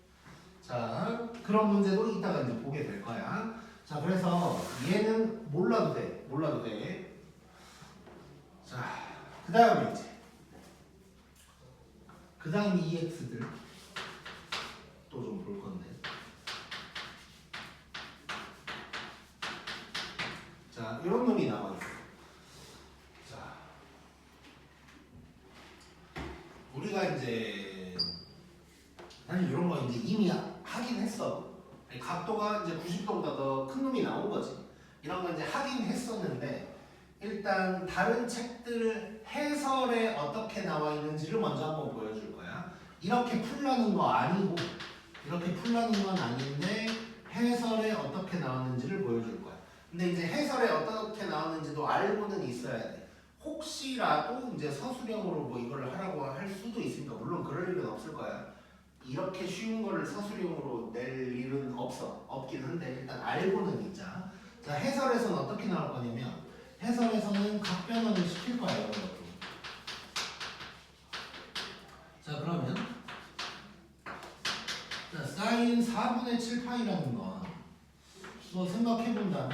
A: 자 그런 문제도 이따가 이제 보게 될 거야. 자 그래서 얘는 몰라도 돼. 몰라도 돼. 자 그 다음에 이제 그 다음 EX들 또 좀 볼 건데, 자 이런 놈이 나와요. 자 우리가 이제 사실 이런 거 이제 이미 하긴 했어. 각도가 이제 90도보다 더 큰 놈이 나온 거지. 이런 거 이제 하긴 했었는데, 일단 다른 책들 해설에 어떻게 나와 있는지를 먼저 한번 보여줄 거야. 이렇게 풀라는 거 아니고, 이렇게 풀라는 건 아닌데 해설에 어떻게 나왔는지를 보여줄 거야. 근데 이제 해설에 어떻게 나왔는지도 알고는 있어야 돼. 혹시라도 이제 서술형으로 뭐 이걸 하라고 할 수도 있으니까, 물론 그럴 일은 없을 거야. 이렇게 쉬운 거를 서술형으로 낼 일은 없긴 한데 일단 알고는 있자. 자 해설에서는 어떻게 나올 거냐면, 해설에서는 각변환을 시킬 거예요. 자 그러면 자 사인 4분의 7파이라는 건 또 생각해 본다면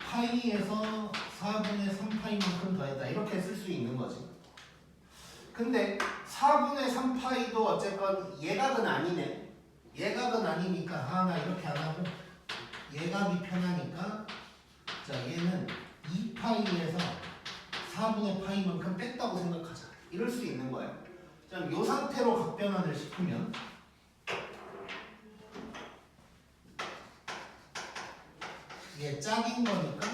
A: 파이에서 4분의 3파이만큼 더했다 이렇게 쓸 수 있는 거지. 근데 4분의 3파이도 어쨌건 예각은 아니네. 예각은 아니니까 나 이렇게 안 하고 예각이 편하니까, 자 얘는 2파이에서 4분의 파이만큼 뺐다고 생각하자. 이럴 수 있는 거야. 자 이 상태로 각변환을 시키면 이게 짝인 거니까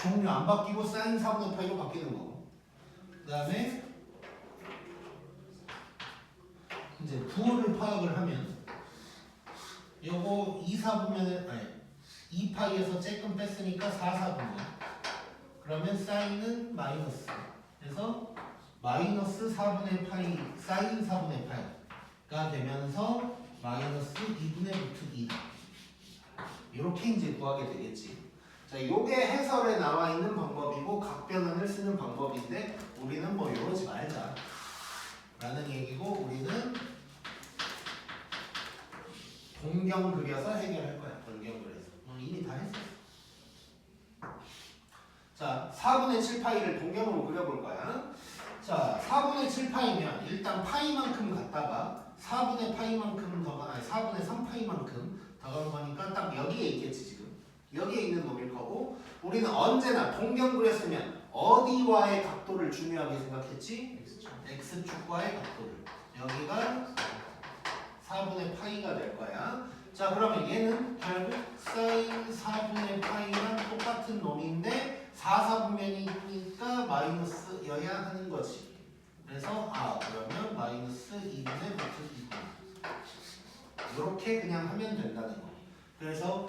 A: 종류 안 바뀌고 사인 4분의 파이로 바뀌는 거고, 그 다음에 이제 부호를 파악을 하면 요거 2사분면에 2파이에서 쬐끔 뺐으니까 4사분면, 그러면 사인은 마이너스, 그래서 마이너스 4분의 파이 사인 4분의 파이가 되면서 마이너스 2분의 루트 2다. 이렇게 이제 구하게 되겠지. 자, 요게 해설에 나와 있는 방법이고 각변환을 쓰는 방법인데 우리는 뭐 이러지 말자 라는 얘기고, 우리는 동경 그려서 해결할 거야. 동경 그려서. 이미 다 했어. 자, 4분의 7파이를 동경으로 그려볼 거야. 자, 4분의 7파이면 일단 파이만큼 갔다가 4분의 파이만큼 아니 4분의 3파이만큼 더 간 거니까 딱 여기에 있겠지 지금. 여기에 있는 놈일 거고 우리는 언제나 동경 그렸으면 어디와의 각도를 중요하게 생각했지? X축과의 각도를. 여기가 4분의 파이가 될 거야. 자, 그러면 얘는 결국 사인 4분의 파이랑 똑같은 놈인데 4사분면이니까 마이너스여야 하는 거지. 그래서 그러면 마이너스 2분의 루트 2분. 이렇게 그냥 하면 된다는 거. 그래서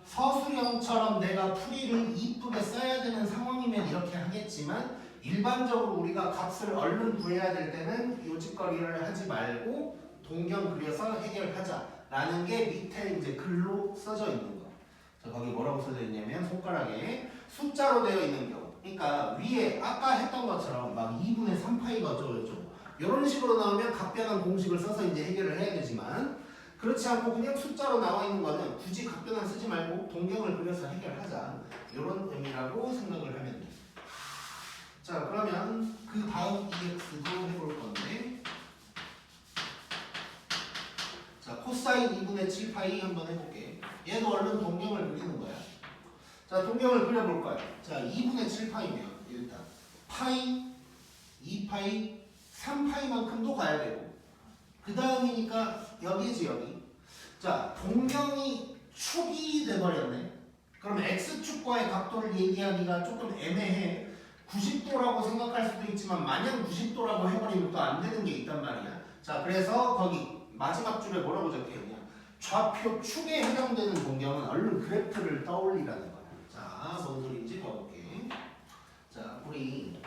A: 서술형처럼 내가 풀이를 이쁘게 써야 되는 상황이면 이렇게 하겠지만 일반적으로 우리가 값을 얼른 구해야 될 때는 요짓거리를 하지 말고 동경 그려서 해결하자라는 게 밑에 이제 글로 써져 있는 거. 자, 거기 뭐라고 써져 있냐면 손가락에 숫자로 되어 있는 경우. 그러니까 위에 아까 했던 것처럼 막 2분의 3파이가 어쩌고저쩌고 이런 식으로 나오면 각변한 공식을 써서 이제 해결을 해야 되지만 그렇지 않고 그냥 숫자로 나와 있는 거는 굳이 각변환 쓰지 말고 동경을 그려서 해결하자 이런 의미라고 생각을 하면 돼. 자, 그러면 그 다음 EX도 해볼 건데 자, 코사인 2분의 7파이 한번 해볼게. 얘도 얼른 동경을 그리는 거야. 자, 동경을 그려볼 거야. 자, 2분의 7파이면 일단 파이, 2파이, 3파이만큼도 가야 되고 그 다음이니까 여기지 여기. 자, 동경이 축이 돼버렸네. 그럼 X축과의 각도를 얘기하기가 조금 애매해. 90도라고 생각할 수도 있지만 마냥 90도라고 해버리면 또 안 되는 게 있단 말이야. 자, 그래서 거기 마지막 줄에 뭐라고 적혀있냐. 좌표 축에 해당되는 동경은 얼른 그래프를 떠올리라는 거야. 자, 뭔 소리인지 봐볼게. 자, 우리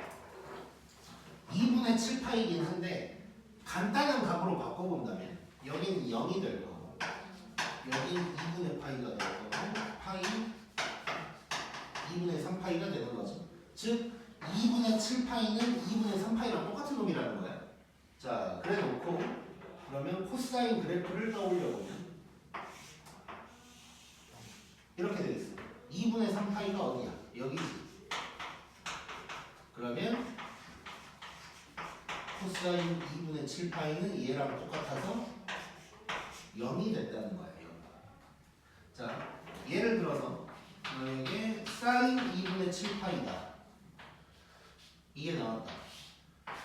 A: 2분의 7파이긴 한데 간단한 값으로 바꿔본다면 여기는 0이 될 거고 여기는 2분의 파이가 될 거고 파이 2분의 3파이가 되는 거죠. 즉 2분의 7파이는 2분의 3파이랑 똑같은 놈이라는 거야. 자, 그래 놓고 그러면 코사인 그래프를 떠올려보면 이렇게 되겠어. 2분의 3파이가 어디야? 여기지. 그러면 코사인 2분의 7파이는 얘랑 똑같아서 0이 됐다는 거예요. 0. 자, 예를 들어서 만약에 사인 2분의 7파이다. 이게 나왔다.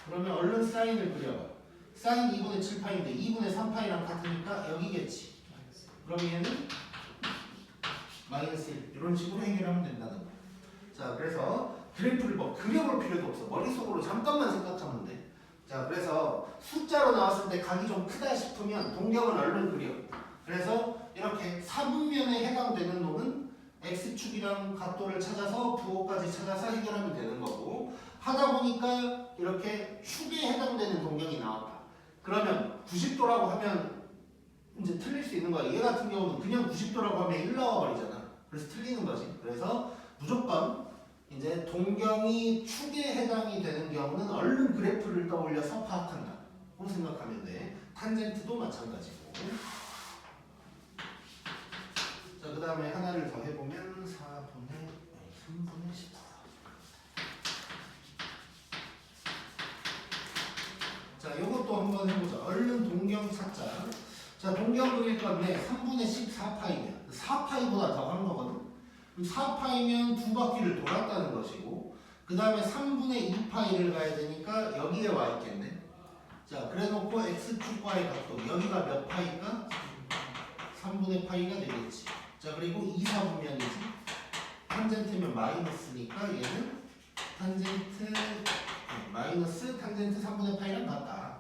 A: 그러면 얼른 사인을 그려봐. 사인 2분의 7파이인데 2분의 3파이랑 같으니까 여기겠지. 그럼 얘는 마이너스 1. 이런 식으로 해결하면 된다는 거야. 자, 그래서 그래프를 뭐 그려볼 필요도 없어. 머릿속으로 잠깐만 생각하면 돼. 자, 그래서 숫자로 나왔을 때 각이 좀 크다 싶으면 동경을 얼른 그려. 그래서 이렇게 4분면에 해당되는 놈은 X축이랑 각도를 찾아서 부호까지 찾아서 해결하면 되는 거고 하다 보니까 이렇게 축에 해당되는 동경이 나왔다. 그러면 90도라고 하면 이제 틀릴 수 있는 거야. 얘 같은 경우는 그냥 90도라고 하면 1 나와 버리잖아. 그래서 틀리는 거지. 그래서 무조건 이제 동경이 축에 해당이 되는 경우는 얼른 그래프를 떠올려서 파악한다. 고 생각하면 돼. 탄젠트도 마찬가지고. 자, 그 다음에 하나를 더 해보면 3분의 14. 자, 요것도 한번 해보자. 얼른 동경 찾자. 자, 동경 그릴 건데 3분의 14파이면 4파이보다 더 간 거거든. 4파이면 두 바퀴를 돌았다는 것이고 그 다음에 3분의 2파이를 가야 되니까 여기에 와 있겠네. 자, 그래 놓고 X축과의 각도 여기가 몇 파이가? 3분의 파이가 되겠지. 자, 그리고 2사분면이지. 탄젠트면 마이너스니까 얘는 탄젠트 마이너스 탄젠트 3분의 파이랑 같다.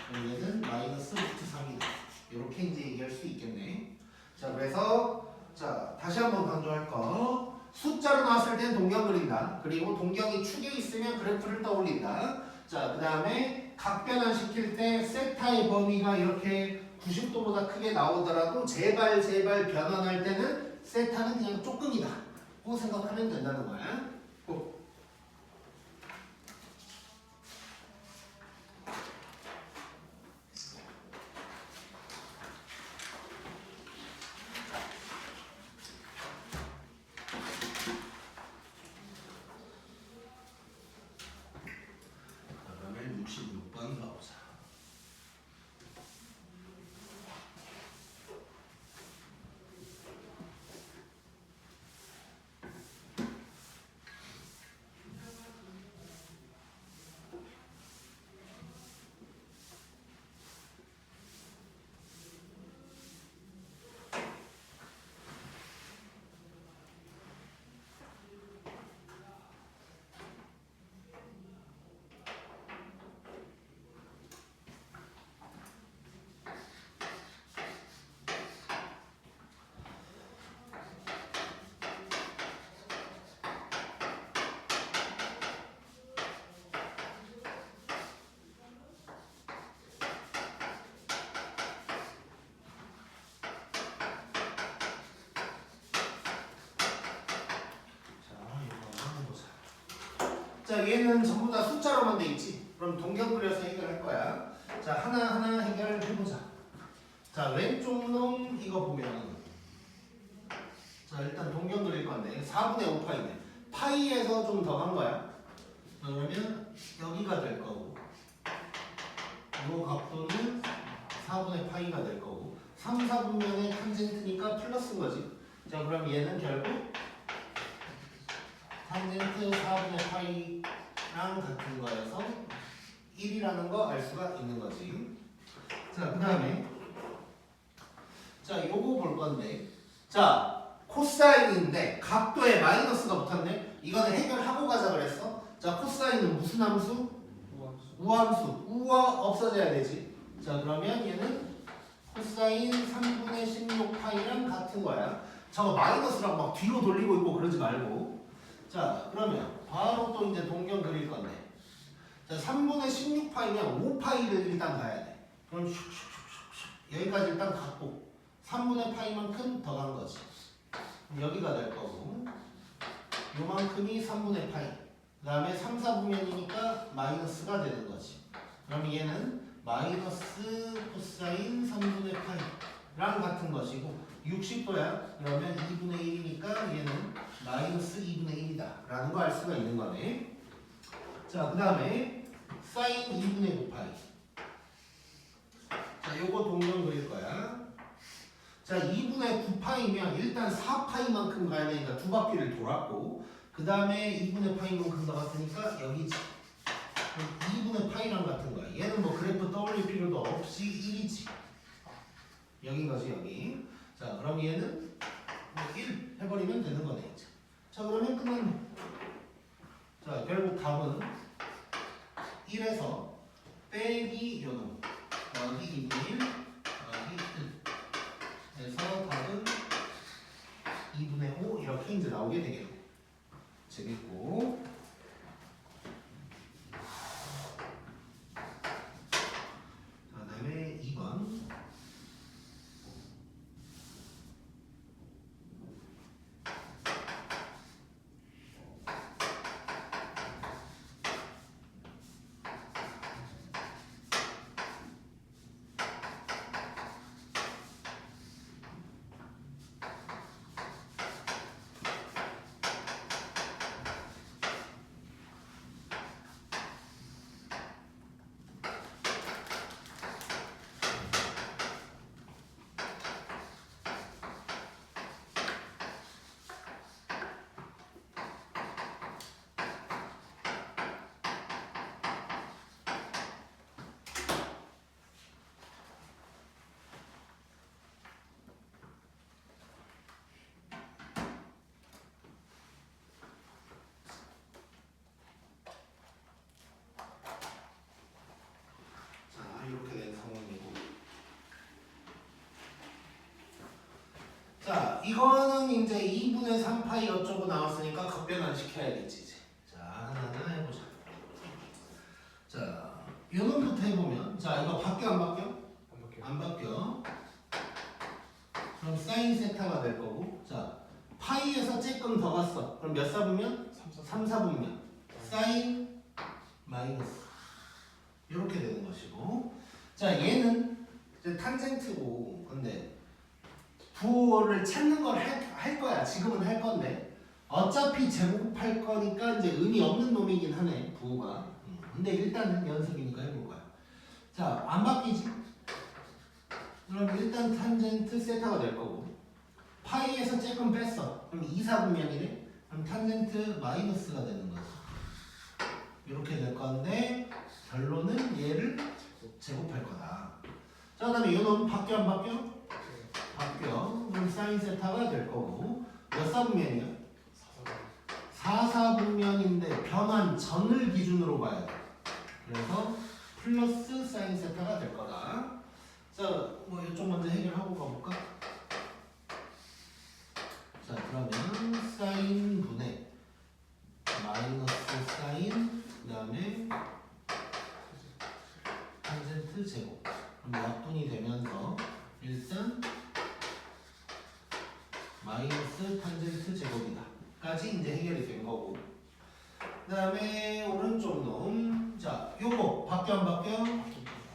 A: 그럼 얘는 마이너스 루트 3이다. 이렇게 이제 얘기할 수 있겠네. 자, 그래서 자, 다시 한번 강조할 거. 숫자로 나왔을 때는 동경 그린다. 그리고 동경이 축에 있으면 그래프를 떠올린다. 자, 그 다음에 각변환 시킬 때 세타의 범위가 이렇게 90도보다 크게 나오더라도 제발 변환할 때는 세타는 그냥 조금이다. 고 생각하면 된다는 거야. 자, 얘는 전부 다 숫자로만 돼 있지. 그럼 동경 그려서 해결할 거야. 자, 하나하나 해결해보자. 자, 왼쪽 놈 이거 보면 자, 일단 동경 그릴 건데 4분의 5파이네. 파이에서 좀 더 간 거야. 그러면 여기가 될 거고 이 각도는 4분의 파이가 될 거고 3, 4분면의 탄젠트니까 플러스인 거지. 자, 그럼 얘는 결국 탄젠트 4분의 파이랑 같은 거여서 1이라는 거 알 수가 있는 거지. 자, 그 다음에 자, 요거 볼 건데 자, 코사인인데 각도에 마이너스가 붙었네. 이거는 해결하고 가자 그랬어. 자, 코사인은 무슨 함수? 우함수. 우가 없어져야 되지. 자, 그러면 얘는 코사인 3분의 16파이랑 같은 거야. 저거 마이너스랑 막 뒤로 돌리고 있고 그러지 말고. 자, 그러면 바로 또 이제 동경 그릴 건데 자, 3분의 16파이면 5파이를 일단 가야 돼. 그럼 슉슉슉슉 여기까지 일단 갖고 3분의 파이만큼 더 간 거지. 여기가 될 거고 요만큼이 3분의 파이 그 다음에 3, 4분면이니까 마이너스가 되는 거지. 그럼 얘는 마이너스 코사인 3분의 파이랑 같은 것이고 60도야. 그러면 2분의 1이니까 얘는 마이너스 2분의 1이다 라는 거 알 수가 있는 거네. 자, 그 다음에 사인 2분의 9파이. 자, 요거 동경 그릴 거야. 자, 2분의 9파이면 일단 4파이만큼 가야 되니까 두 바퀴를 돌았고 그 다음에 2분의 파이만큼 더 갔으니까 여기지. 2분의 파이랑 같은 거야. 얘는 뭐 그래프 떠올릴 필요도 없이 1이지. 여긴 거지, 여기. 자, 그럼 얘는 뭐 1 해버리면 되는 거네, 이제. 자, 그러면 끝났네. 자, 결국 답은 1에서 빼기 요놈 더하기 2분의 1 더하기 1 해서 답은 2분의 5 이렇게 이제 나오게 되겠네. 재밌고. 그 다음에 2번. 이렇게 된 상황이고. 자, 이거는 이제 2분의 3파이 어쩌고 나왔으니까 급변환 시켜야겠지 이제. 자, 하나하나 해보자. 자, 요놈부터 해보면 자, 이거 바뀌어 안 바뀌어? 안 바뀌어. 그럼 사인 세타가 될 거고 자, 파이에서 조금 더 갔어. 그럼 몇 사분면? 3, 4분면. 사인 마이너스 이렇게 되는 것이고 자, 얘는 이제 탄젠트고 근데 부호를 찾는 걸 할 거야. 지금은 할 건데 어차피 제곱할 거니까 이제 의미 없는 놈이긴 하네 부호가. 근데 일단은 연습이니까 해볼 거야. 자, 안 바뀌지? 그럼 일단 탄젠트 세타가 될 거고 파이에서 조금 뺐어. 그럼 2, 4분면이네. 그럼 탄젠트 마이너스가 되는 거지. 이렇게 될 건데 결론은 얘를 제곱할 거다. 자, 그 다음에 이놈 바뀌어 안 바뀌어? 바뀌어. 그럼 사인 세타가 될 거고 몇 사분면이야? 4, 4분면인데 변환 전을 기준으로 봐야 돼. 그래서 플러스 사인 세타가 될 거다. 자, 뭐 이쪽 먼저 해결하고 가볼까? 자, 그러면 사인 분의 마이너스 사인 그 다음에 탄젠트 제곱 그럼 약분이 되면서 일단 마이너스 탄젠트 제곱이다 까지 이제 해결이 된 거고 그 다음에 오른쪽 놈. 자, 요거 바뀌어 안 바뀌어?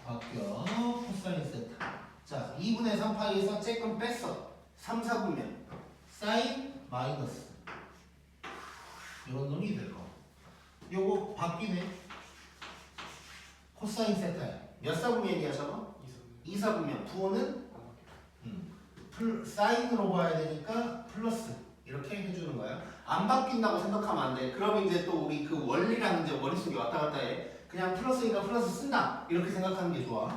A: 바뀌어. 코사인 세타. 자, 2분의 3파이에서 쬐끔 뺐어. 3, 4분면 사인 마이너스. 이런 놈이 될 거. 요거 바뀌네. 코사인 세타야. 몇 사분면이야 저거? 2, 4분면. 부호는? 사인으로 봐야 되니까 플러스. 이렇게 해주는 거야. 안 바뀐다고 생각하면 안 돼. 그럼 이제 또 우리 그 원리랑 이제 머릿속에 왔다 갔다 해. 그냥 플러스니까 플러스 쓴다. 이렇게 생각하는 게 좋아.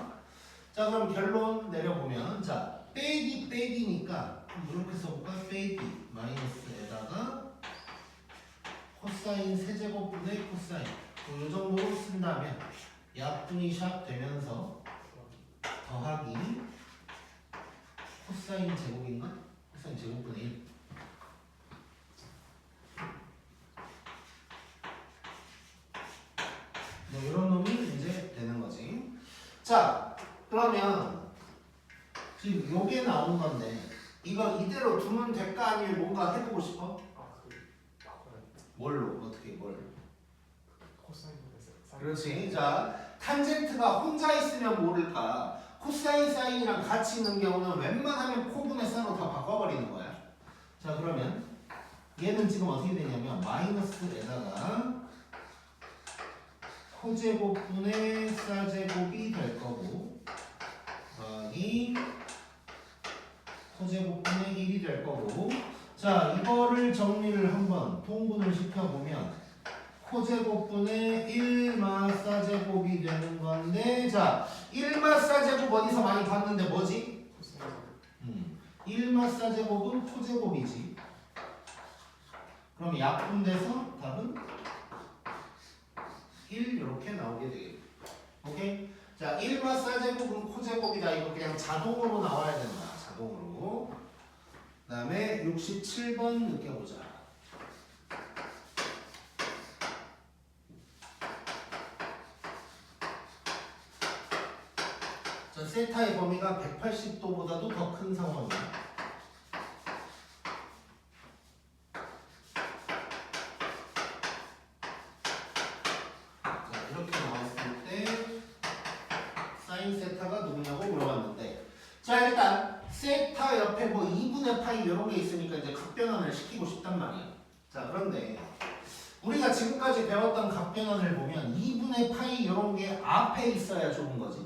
A: 자, 그럼 결론 내려보면, 자, 빼기니까 이렇게 써볼까? 빼기 마이너스에다가 코사인 세제곱분의 코사인. 이 정도로 쓴다면 약분이 샵 되면서 더하기 코사인 제곱인가? 코사인 제곱분의 1. 뭐 이런 놈이 이제 되는 거지. 자, 그러면 지금 요게 나온 건데 이거 이대로 두면 될까 아니면 뭔가 해보고 싶어? 뭘로? 어떻게 뭘? 그렇지. 자, 탄젠트가 혼자 있으면 모를까? 코사인 사인이랑 같이 있는 경우는 웬만하면 코분의 사로 다 바꿔버리는 거야. 자, 그러면 얘는 지금 어떻게 되냐면 마이너스에다가 코제곱분의 사제곱이 될 거고 더하기 코제곱분의 1이 될 거고. 자, 이거를 정리를 한번 통분을 시켜보면 코제곱분의 1마 사제곱이 되는 건데, 자, 1마 사제곱 어디서 많이 봤는데 뭐지? 1마 사제곱은 코제곱이지. 그럼 약분돼서 답은 1 이렇게 나오게 되겠다. 오케이? 자, 1마 사제곱은 코제곱이다. 이거 그냥 자동으로 나와야 된다. 자동으로. 그 다음에 67번 느껴보자. 자, 세타의 범위가 180도보다도 더 큰 상황이야. 자, 일단 세타 옆에 뭐 2분의 파이 이런 게 있으니까 이제 각변환을 시키고 싶단 말이야. 자, 그런데 우리가 지금까지 배웠던 각변환을 보면 2분의 파이 이런 게 앞에 있어야 좋은 거지.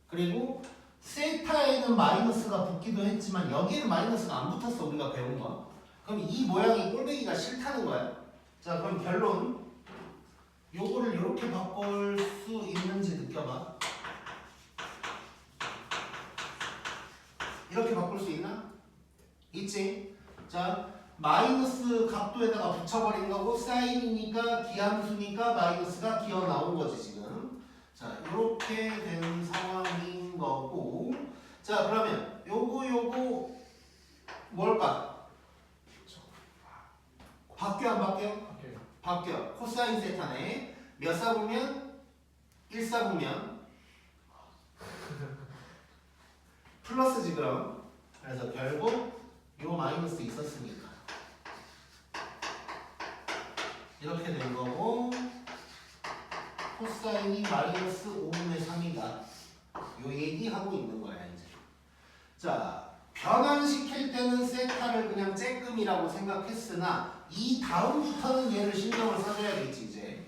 A: 그리고 세타에는 마이너스가 붙기도 했지만 여기에는 마이너스가 안 붙었어. 우리가 배운 거. 그럼 이 모양이 꼴배기가 싫다는 거야. 자, 그럼 결론. 요거를 이렇게 바꿀 수 있는지 느껴봐. 이렇게 바꿀 수 있나? 있지? 자, 마이너스 각도에다가 붙여버린 거고 사인이니까 기함수니까 마이너스가 기어 나온 거지 지금. 자, 이렇게 된 상황인 거고. 자, 그러면 요거 뭘까? 바뀌어 안 바뀌어? 바뀌어. 코사인 세타네. 몇 사분면? 1사분면. 플러스지 그럼. 그래서 결국 요 마이너스 있었으니까 이렇게 된 거고, 코사인이 마이너스 5분의 3이다. 요 얘기하고 있는 거야 이제. 자, 변환시킬 때는 세타를 그냥 쬐끔이라고 생각했으나 이 다음부터는 얘를 신경을 써줘야겠지 이제.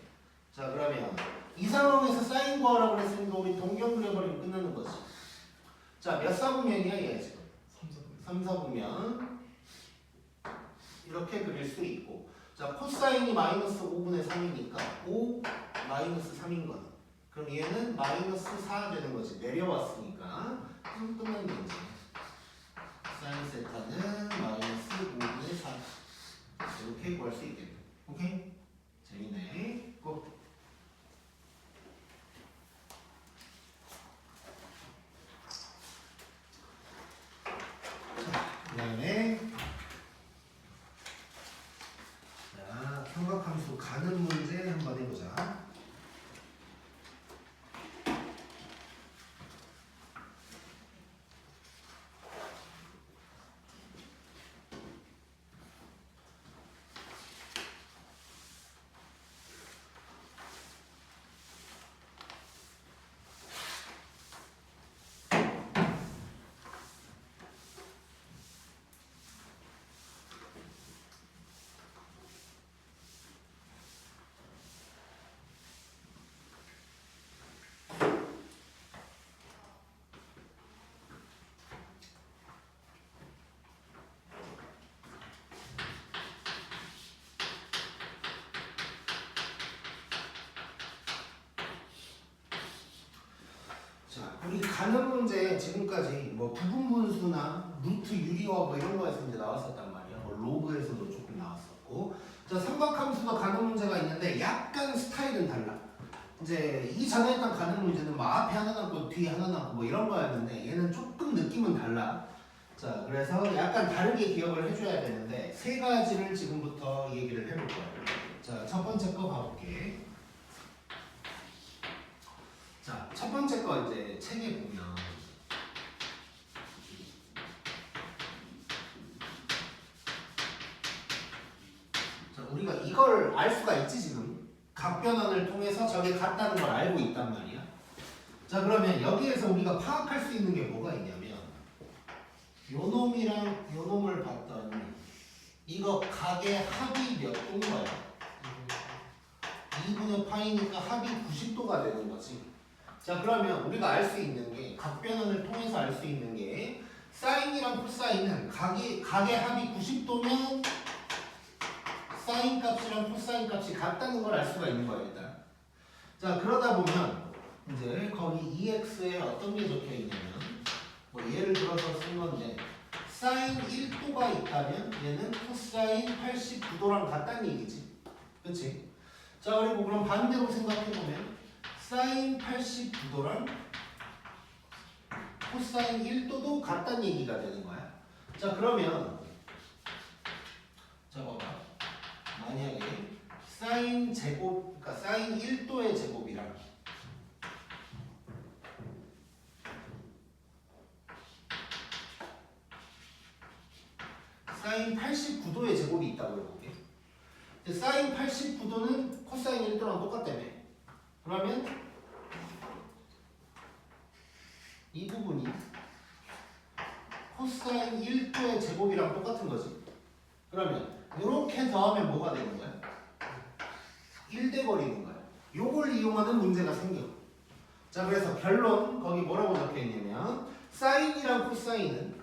A: 자, 그러면 이 상황에서 사인 구하라고 그랬으니까 우리 동경 그려버리면 끝나는 거지. 자, 몇 사분면이야 얘 지금? 3, 4분면. 이렇게 그릴 수 있고. 자, 코사인이 마이너스 5분의 3이니까 5 마이너스 3인 거네. 그럼 얘는 마이너스 4 되는 거지. 내려왔으니까. 그럼 끝난 게 이제 사인 세타는 마이너스 5분의 4 이렇게 구할 수 있겠네. 오케이? 재밌네. 고! 그 다음에 자, 삼각함수 가는 문제 한번 해보자. 우리 가는 문제 지금까지 뭐 부분분수나 루트 유리화 뭐 이런 거에서 이제 나왔었단 말이야. 뭐 로그에서도 조금 나왔었고. 자, 삼각함수도 가는 문제가 있는데 약간 스타일은 달라. 이제 이전에 했던 가는 문제는 뭐 앞에 하나 남고 뒤에 하나 남고 뭐 이런 거였는데 얘는 조금 느낌은 달라. 자, 그래서 약간 다르게 기억을 해줘야 되는데 세 가지를 지금부터 얘기를 해볼 거야. 자, 첫 번째 거 봐볼게. 자, 첫 번째 거 이제 책에 보면 자, 우리가 이걸 알 수가 있지 지금. 각변환을 통해서 저게 같다는 걸 알고 있단 말이야. 자, 그러면 여기에서 우리가 파악할 수 있는 게 뭐가 있냐면 요 놈이랑 요 놈을 봤더니 이거 각의 합이 몇 도인 거야? 2분의 파이니까 합이 90도가 되는 거지. 자, 그러면 우리가 알 수 있는 게 각변환을 통해서 알 수 있는 게 사인이랑 코사인은 각의 합이 90도면 사인 값이랑 코사인 값이 같다는 걸 알 수가 있는 거야 일단. 자, 그러다 보면 이제 거기 EX에 어떤 게 적혀 있냐면 뭐 예를 들어서 쓴 건데 사인 1도가 있다면 얘는 코사인 89도랑 같다는 얘기지. 그치? 자, 그리고 그럼 반대로 생각해보면 사인 89도랑 코사인 1도도 같다는 얘기가 되는 거야. 자, 그러면 자, 봐봐. 만약에 사인 제곱, 그러니까 사인 1도의 제곱이랑 사인 89도의 제곱이 있다고 해볼게. 사인 89도는 코사인 1도랑 똑같다며. 그러면 이 부분이 코사인 1도의 제곱이랑 똑같은 거지. 그러면 이렇게 더하면 뭐가 되는 거야? 1 돼버리는 거야. 요걸 이용하는 문제가 생겨. 자, 그래서 결론 거기 뭐라고 적혀있냐면 사인이랑 코사인은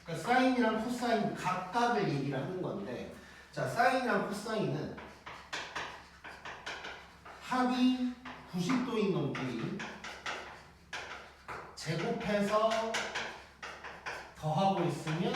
A: 그러니까 사인이랑 코사인 각각을 얘기를 하는 건데 자, 사인이랑 코사인은 합이 90도인 놈끼리 제곱해서 더하고 있으면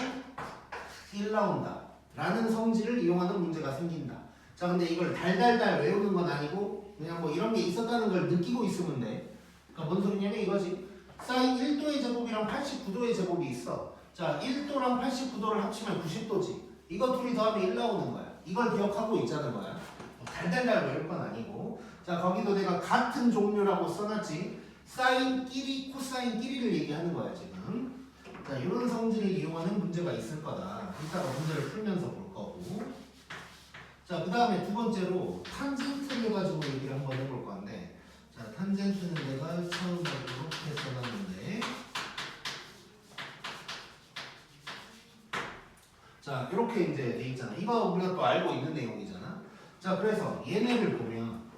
A: 1 나온다 라는 성질을 이용하는 문제가 생긴다. 자, 근데 이걸 달달달 외우는 건 아니고 그냥 뭐 이런 게 있었다는 걸 느끼고 있으면 돼. 그러니까 뭔 소리냐면 이거지. 사인 1도의 제곱이랑 89도의 제곱이 있어. 자, 1도랑 89도를 합치면 90도지. 이거 둘이 더하면 1 나오는 거야. 이걸 기억하고 있자는 거야. 달달달 외울 건 아니고. 자, 거기도 내가 같은 종류라고 써놨지. 사인끼리 코사인끼리를 얘기하는 거야 지금. 자, 이런 성질을 이용하는 문제가 있을 거다. 이따가 문제를 풀면서 볼 거고. 자, 그 다음에 두 번째로 탄젠트를 가지고 얘기를 한번 해볼 건데 자, 탄젠트는 내가 처음에 이렇게 써놨는데 자, 이렇게 이제 돼 있잖아. 이거 우리가 또 알고 있는 내용이잖아. 자, 그래서 얘네를 보면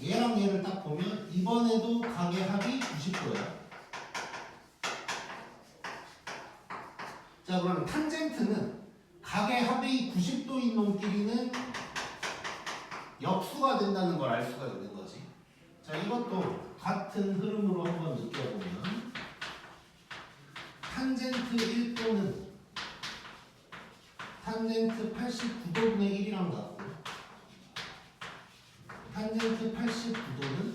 A: 얘랑 얘를 딱 보면 이번에도 각의 합이 90도야. 자, 그러면 탄젠트는 각의 합이 90도인 놈끼리는 역수가 된다는 걸 알 수가 있는 거지. 자, 이것도 같은 흐름으로 한번 느껴보면 탄젠트 1도는 탄젠트 89도분의 1이랑 같고 탄젠트 89도는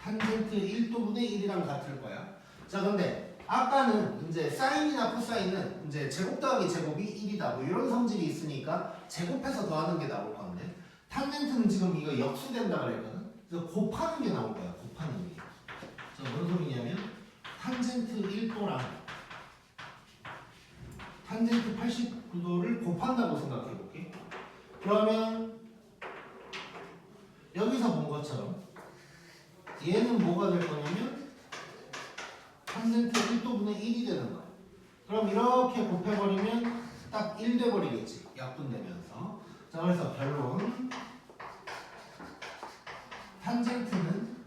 A: 탄젠트 1도분의 1이랑 같을 거야. 자, 근데 아까는 이제 사인이나 코사인은 이제 제곱 더하기 제곱이 1이다 뭐 이런 성질이 있으니까 제곱해서 더하는 게 나올 건데 탄젠트는 지금 이거 역수된다 그랬거든. 그래서 곱하는 게 나올 거야. 곱하는 게. 자, 뭔 소리냐면 탄젠트 1도랑 탄젠트 89도를 곱한다고 생각해 볼게. 그러면 여기서 본 것처럼 얘는 뭐가 될 거냐면 탄젠트 1도분의 1이 되는 거야. 그럼 이렇게 곱해버리면 딱 1 돼버리겠지. 약분되면서. 자, 그래서 결론 탄젠트는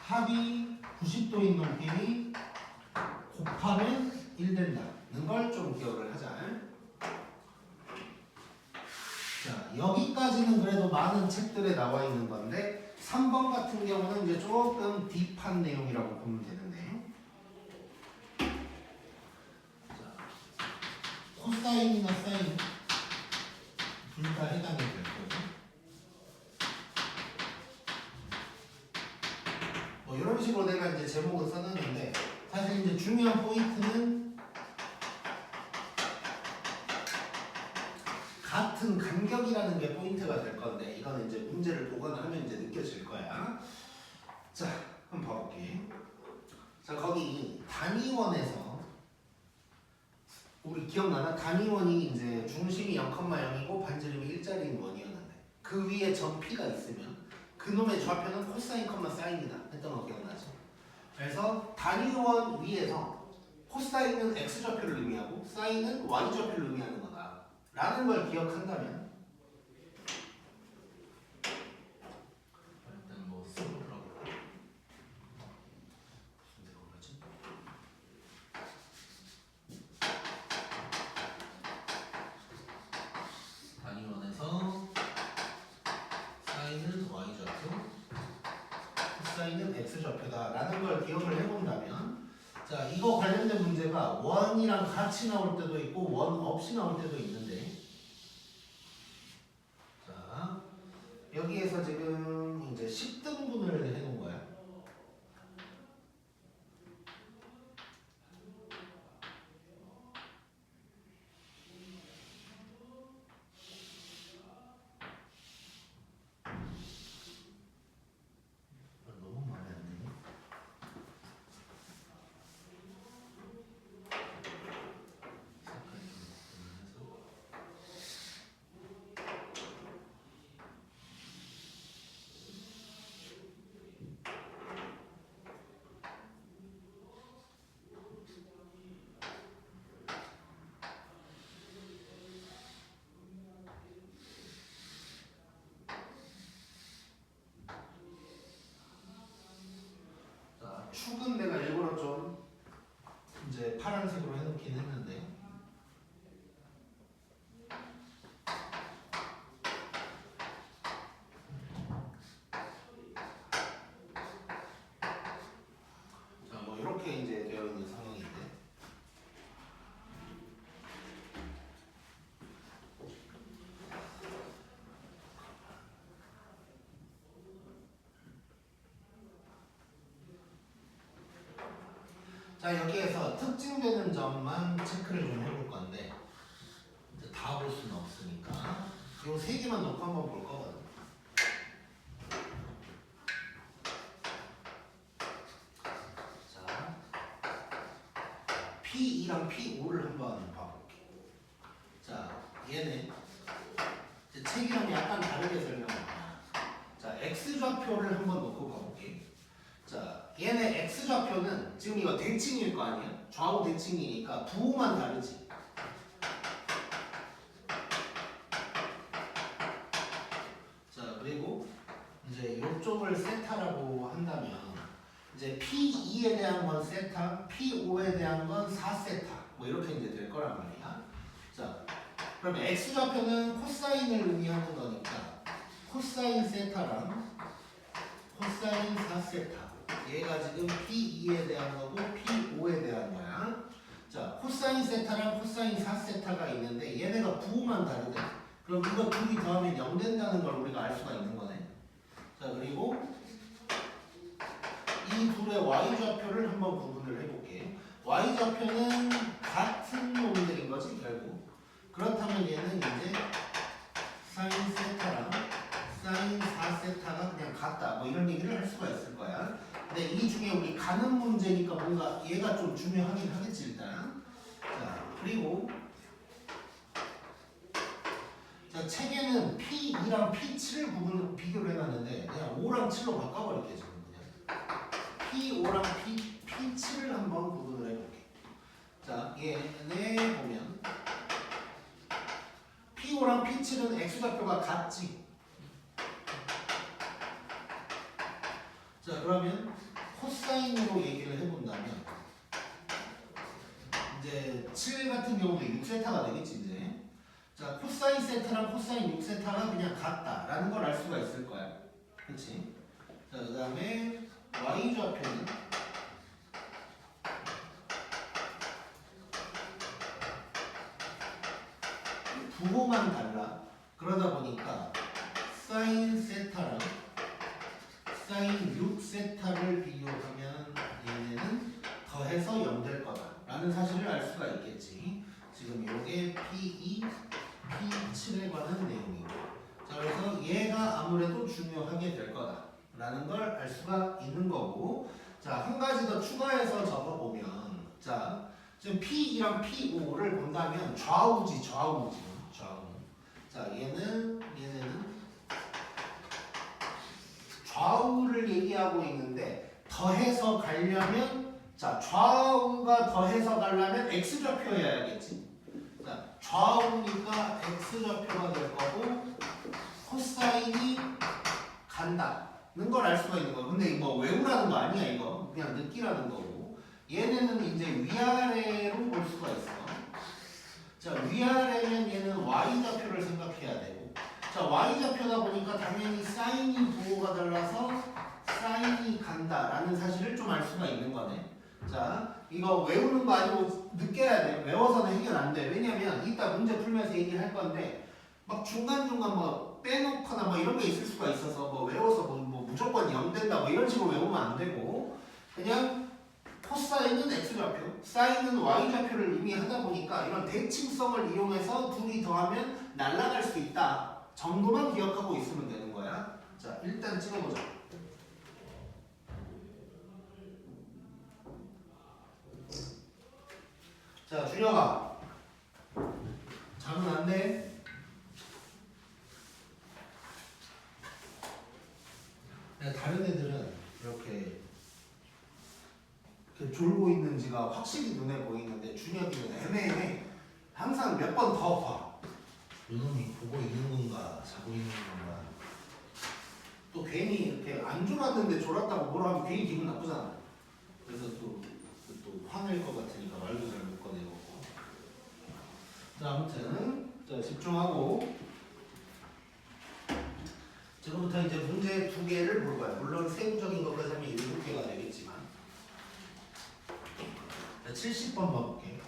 A: 합이 90도인 놈끼리 곱하면 1 된다는 걸 좀 기억을 하자. 자, 여기까지는 그래도 많은 책들에 나와 있는 건데 3번 같은 경우는 이제 조금 딥한 내용이라고 보면 되는데 자, 코사인이나 사인 둘 다 해당이 될 거예요. 뭐 이런 식으로 내가 이제 제목을 써놨는데 사실 이제 중요한 포인트는 같은 간격이라는 게 포인트가 될 건데 이거는 이제 문제를 보거나 하면 이제 느껴질 거야. 자, 한번 봐볼게. 자, 거기 단위원에서 우리 기억나나? 단위원이 이제 중심이 0,0이고 반지름이 일자리인 원이었는데 그 위에 점 P가 있으면 그놈의 좌표는 코사인, 사인이다 했던 거 기억나죠? 그래서 단위원 위에서 코사인은 X좌표를 의미하고 사인은 Y좌표를 의미하는 거다 라는 걸 기억한다면 일단 뭐 쓰고 들어볼까? 무슨 들어가지? 단위원에서 사인은 Y좌표 사인은 X좌표다 라는 걸 기억을 해본다면 자, 이거 관련된 문제가 원이랑 같이 나올 때도 있고 원 없이 나올 때도 있는데 자, 여기에서 지금 이제 10등분을 해놓은 거야. 너무 마음에 안 드네. 자, 축은 내가 일부러 좀 이제 파란색으로 해놓긴 했는데 자, 뭐 이렇게 이제 되어 있는 상황인데 자, 여기에서 특징되는 점만 체크를 좀 해볼 건데 다 볼 수는 없으니까 요 세 개만 놓고 한번 볼 거거든. 자, P2랑 P5를 한번 봐볼게. 자, 얘는 이제 책이랑 약간 다르게 설명합니다. 자, X좌표를 한번 놓고 봐볼게. 자, 얘네 X좌표는 지금 이거 대칭일 거 아니야? 좌우 대칭이니까 부호만 다르지. 자, 그리고 이제 이쪽을 세타라고 한다면 이제 P2에 대한 건 세타, P5에 대한 건 4세타 뭐 이렇게 이제 될 거란 말이야. 자, 그러면 X좌표는 코사인을 의미하는 거니까 코사인 세타랑 코사인 4세타 얘가 지금 P2에 대한 거고 P5에 대한 거야. 자, 코사인 세타랑 코사인 4세타가 있는데 얘네가 부호만 다르대. 그럼 이거 둘이 더하면 0 된다는 걸 우리가 알 수가 있는 거네. 자, 그리고 이 둘의 Y좌표를 한번 구분을 해볼게. Y좌표는 같은 놈들인 거지 결국. 그렇다면 얘는 이제 사인 세타랑 사인 4세타가 그냥 같다 뭐 이런 얘기를 할 수가 있을 거야. 근데 이 중에 우리 가는 문제니까 뭔가 얘가 좀 중요하긴 하겠지 일단. 자, 그리고 자, 책에는 P2랑 P7을 비교를 해놨는데 그냥 5랑 7로 바꿔버릴게 지금 그냥. P5랑 P7을 한번 구분을 해볼게. 자, 얘네 보면 P5랑 P7은 X좌표가 같지. 자, 그러면 코사인으로 얘기를 해본다면 이제 7 같은 경우도 6세타가 되겠지 이제. 자, 코사인 세타랑 코사인 6세타가 그냥 같다라는 걸 알 수가 있을 거야. 그치? 자, 그 다음에 y좌표는 부호만 달라. 그러다 보니까 사인 세타랑 사인 6세타를 비교하면 얘네는 더해서 0 될 거다라는 사실을 알 수가 있겠지. 지금 요게 P2, P7에 관한 내용이고, 자, 그래서 얘가 아무래도 중요하게 될 거다라는 걸 알 수가 있는 거고, 자, 한 가지 더 추가해서 적어보면, 자, 지금 P2랑 P5를 본다면 좌우지, 좌우. 자, 얘는 좌우를 얘기하고 있는데 더해서 가려면, 자, 좌우가 더해서 가려면 x좌표여야겠지. 자, 좌우니까 x좌표가 될 거고 코사인이 간다는 걸 알 수가 있는 거야. 근데 이거 외우라는 거 아니야. 이거 그냥 느끼라는 거고, 얘네는 이제 위아래로 볼 수가 있어. 자, 위아래면 얘는 y좌표를 생각해야 되고, 자, y좌표다 보니까 당연히 사인이 부호가 달라서 사인이 간다라는 사실을 좀 알 수가 있는 거네. 자, 이거 외우는 거 아니고 느껴야 돼. 외워서는 해결 안 돼. 왜냐면 이따 문제 풀면서 얘기할 건데 막 중간중간 뭐 빼놓거나 뭐 이런 게 있을 수가 있어서 뭐 외워서 뭐 무조건 0 된다 뭐 이런 식으로 외우면 안 되고, 그냥 코사인은 x좌표, 사인은 y좌표를 의미하다 보니까 이런 대칭성을 이용해서 둘이 더하면 날아갈 수 있다 정도만 기억하고 있으면 되는 거야. 자, 일단 찍어보자. 자, 준혁아, 잠은 안 돼? 다른 애들은 이렇게 졸고 있는지가 확실히 눈에 보이는데 준혁이는 애매해. 항상 몇 번 더 봐. 이놈이 보고 있는 건가 자고 있는 건가. 또 괜히 이렇게 안 졸았는데 졸았다고 뭐라 하면 괜히 기분 나쁘잖아. 그래서 또 화낼 것 같으니까 말도 잘 못 꺼내고. 자, 아무튼 자, 집중하고 지금부터 이제 문제 2개를 볼 거야. 물론 세부적인 것까지 하면 7개가 되겠지만. 자, 70번 봐볼게.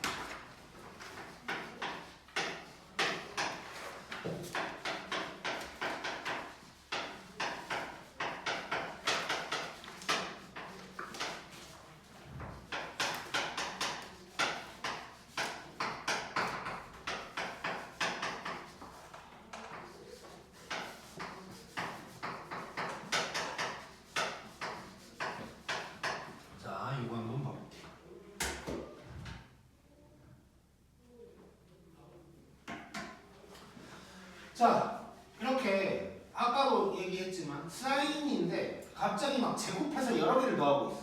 A: 자, 이거 한번 봐볼게. 자, 이렇게 아까도 얘기했지만 사인인데 갑자기 막 제곱해서 여러 개를 더하고 있어.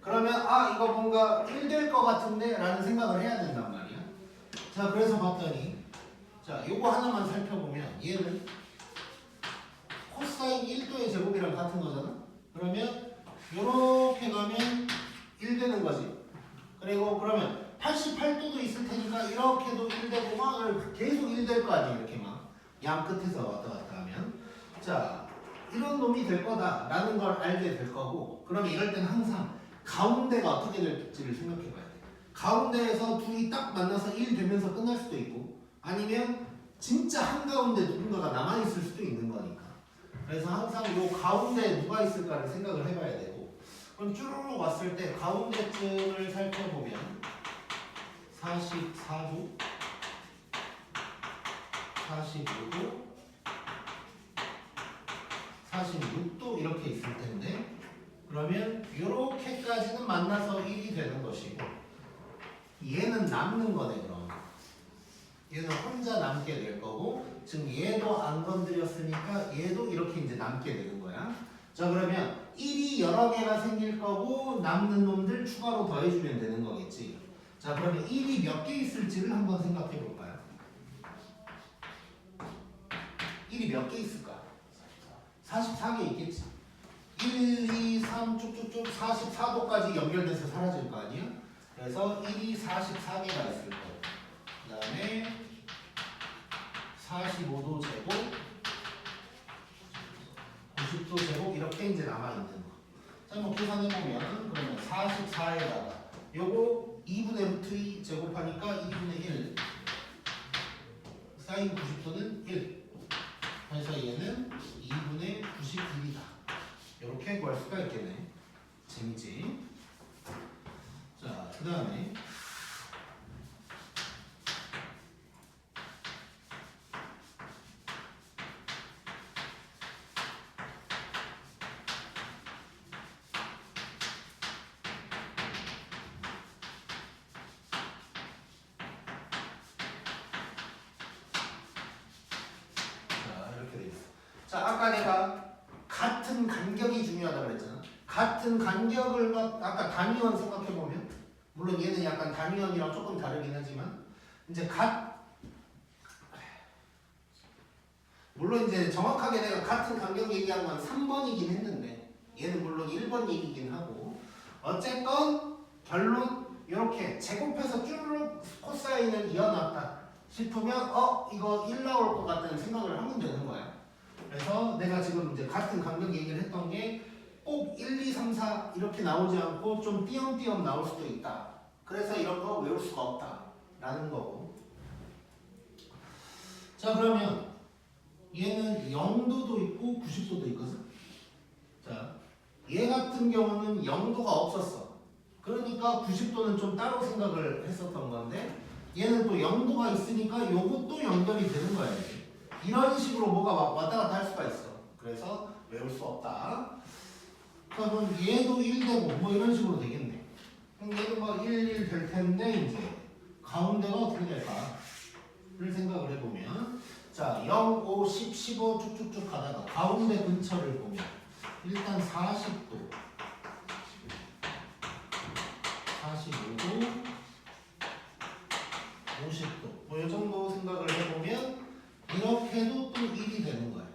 A: 그러면 아, 이거 뭔가 1 될 것 같은데 라는 생각을 해야 된단 말이야. 자, 그래서 봤더니 자, 요거 하나만 살펴보면 얘는 코사인 1도의 제곱이랑 같은 거잖아. 그러면 요렇게 가면 1 되는 거지. 그리고 그러면 88도도 있을 테니까 이렇게도 1 되고 막 계속 1 될 거 아니야. 이렇게 막 양 끝에서 왔다 갔다 하면, 자, 이런 놈이 될 거다라는 걸 알게 될 거고, 그러면 이럴 때는 항상 가운데가 어떻게 될지를 생각해 봐야 돼. 가운데에서 둘이 딱 만나서 1 되면서 끝날 수도 있고, 아니면 진짜 한가운데 누군가가 남아있을 수도 있는 거니까. 그래서 항상 이 가운데에 누가 있을까를 생각을 해봐야 되고, 그럼 쭈루룩 왔을 때 가운데쯤을 살펴보면 44도, 45도, 46도 이렇게 있을 텐데, 그러면 이렇게까지는 만나서 1이 되는 것이고, 얘는 남는 거네. 그럼 얘는 혼자 남게 될 거고, 지금 얘도 안 건드렸으니까 얘도 이렇게 이제 남게 되는 거야. 자, 그러면 1이 여러 개가 생길 거고 남는 놈들 추가로 더해주면 되는 거겠지. 자, 그러면 1이 몇 개 있을지를 한번 생각해 볼까요? 1이 몇 개 있을까? 44개 있겠지. 1, 2, 3 쭉쭉쭉 44도까지 연결돼서 사라질 거 아니야? 그래서 1이 44개가 있을 거고, 그 다음에 45도 제곱 90도 제곱 이렇게 이제 남아있는 거. 자, 뭐 계산해보면 그러면 44에다가 요거 2분의 루트 2 제곱하니까 2분의 1 사인 90도는 1 그래서 얘는 2분의 91이다. 이렇게 구할 수가 있겠네. 재밌지? 자, 그 다음에 자, 아까 내가 같은 간격이 중요하다고 그랬잖아. 같은 간격을 아까 단위원 생각해보면 물론 얘는 약간 단위원이랑 조금 다르긴 하지만 이제 물론 이제 정확하게 내가 같은 간격 얘기한 건 3번이긴 했는데 얘는 물론 1번 얘기긴 하고 어쨌건 결론 이렇게 제곱해서 쭈르륵 코사인을 이어놨다 싶으면 이거 1 나올 것 같다는 생각을 하면 되는 거야. 그래서 내가 지금 이제 같은 간격 얘기를 했던 게 꼭 1, 2, 3, 4 이렇게 나오지 않고 좀 띄엄띄엄 나올 수도 있다. 그래서 이런 거 외울 수가 없다. 라는 거고. 자, 그러면 얘는 0도도 있고 90도도 있거든. 자, 얘 같은 경우는 0도가 없었어. 그러니까 90도는 좀 따로 생각을 했었던 건데 얘는 또 0도가 있으니까 요것도 연결이 되는 거야. 이런 식으로 뭐가 왔다 갔다 할 수가 있어. 그래서 외울 수 없다. 그럼 얘도 1 되고 뭐 이런 식으로 되겠네. 그럼 얘도 뭐 1, 1 될 텐데 이제 가운데가 어떻게 될까를 생각을 해보면 자 0, 5, 10, 15 쭉쭉쭉 가다가 가운데 근처를 보면 일단 40도 45도 50도 뭐 이 정도 생각을 해보면 이렇게 해도 또 1이 되는 거야.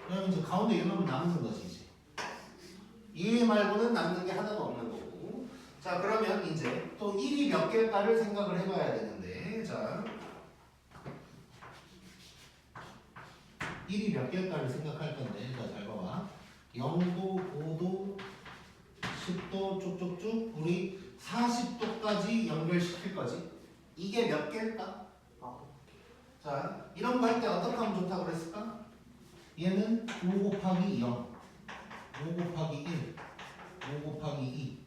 A: 그러면 이제 가운데 이놈은 남는 거지 이제. 2 말고는 남는 게 하나도 없는 거고. 자, 그러면 이제 또 1이 몇 개일까를 생각을 해봐야 되는데 자 1이 몇 개일까를 생각할 건데 자, 잘 봐봐. 0도, 5도, 10도 쭉쭉쭉 우리 40도까지 연결시킬 거지. 이게 몇 개일까? 자, 이런 거 할 때 어떻게 하면 좋다고 그랬을까? 얘는 5 곱하기 0, 5 곱하기 1, 5 곱하기 2,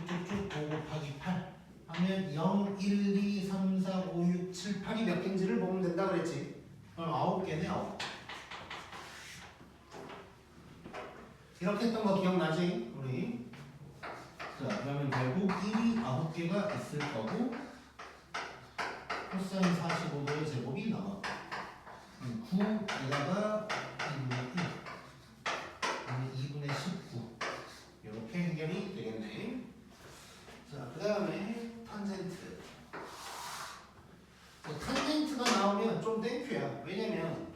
A: 쭉쭉쭉 5 곱하기 8 하면 0, 1, 2, 3, 4, 5, 6, 7, 8이 몇 개인지를 보면 된다 그랬지? 그럼 9개네 9. 이렇게 했던 거 기억나지? 우리? 자, 그러면 결국 1이 9개가 있을 거고 코사인 45도의 제곱이 나왔고 9에다가 2분의 1 2분의 19 이렇게 해결이 되겠네. 자, 그 다음에 탄젠트. 탄젠트가 나오면 좀 땡큐야. 왜냐면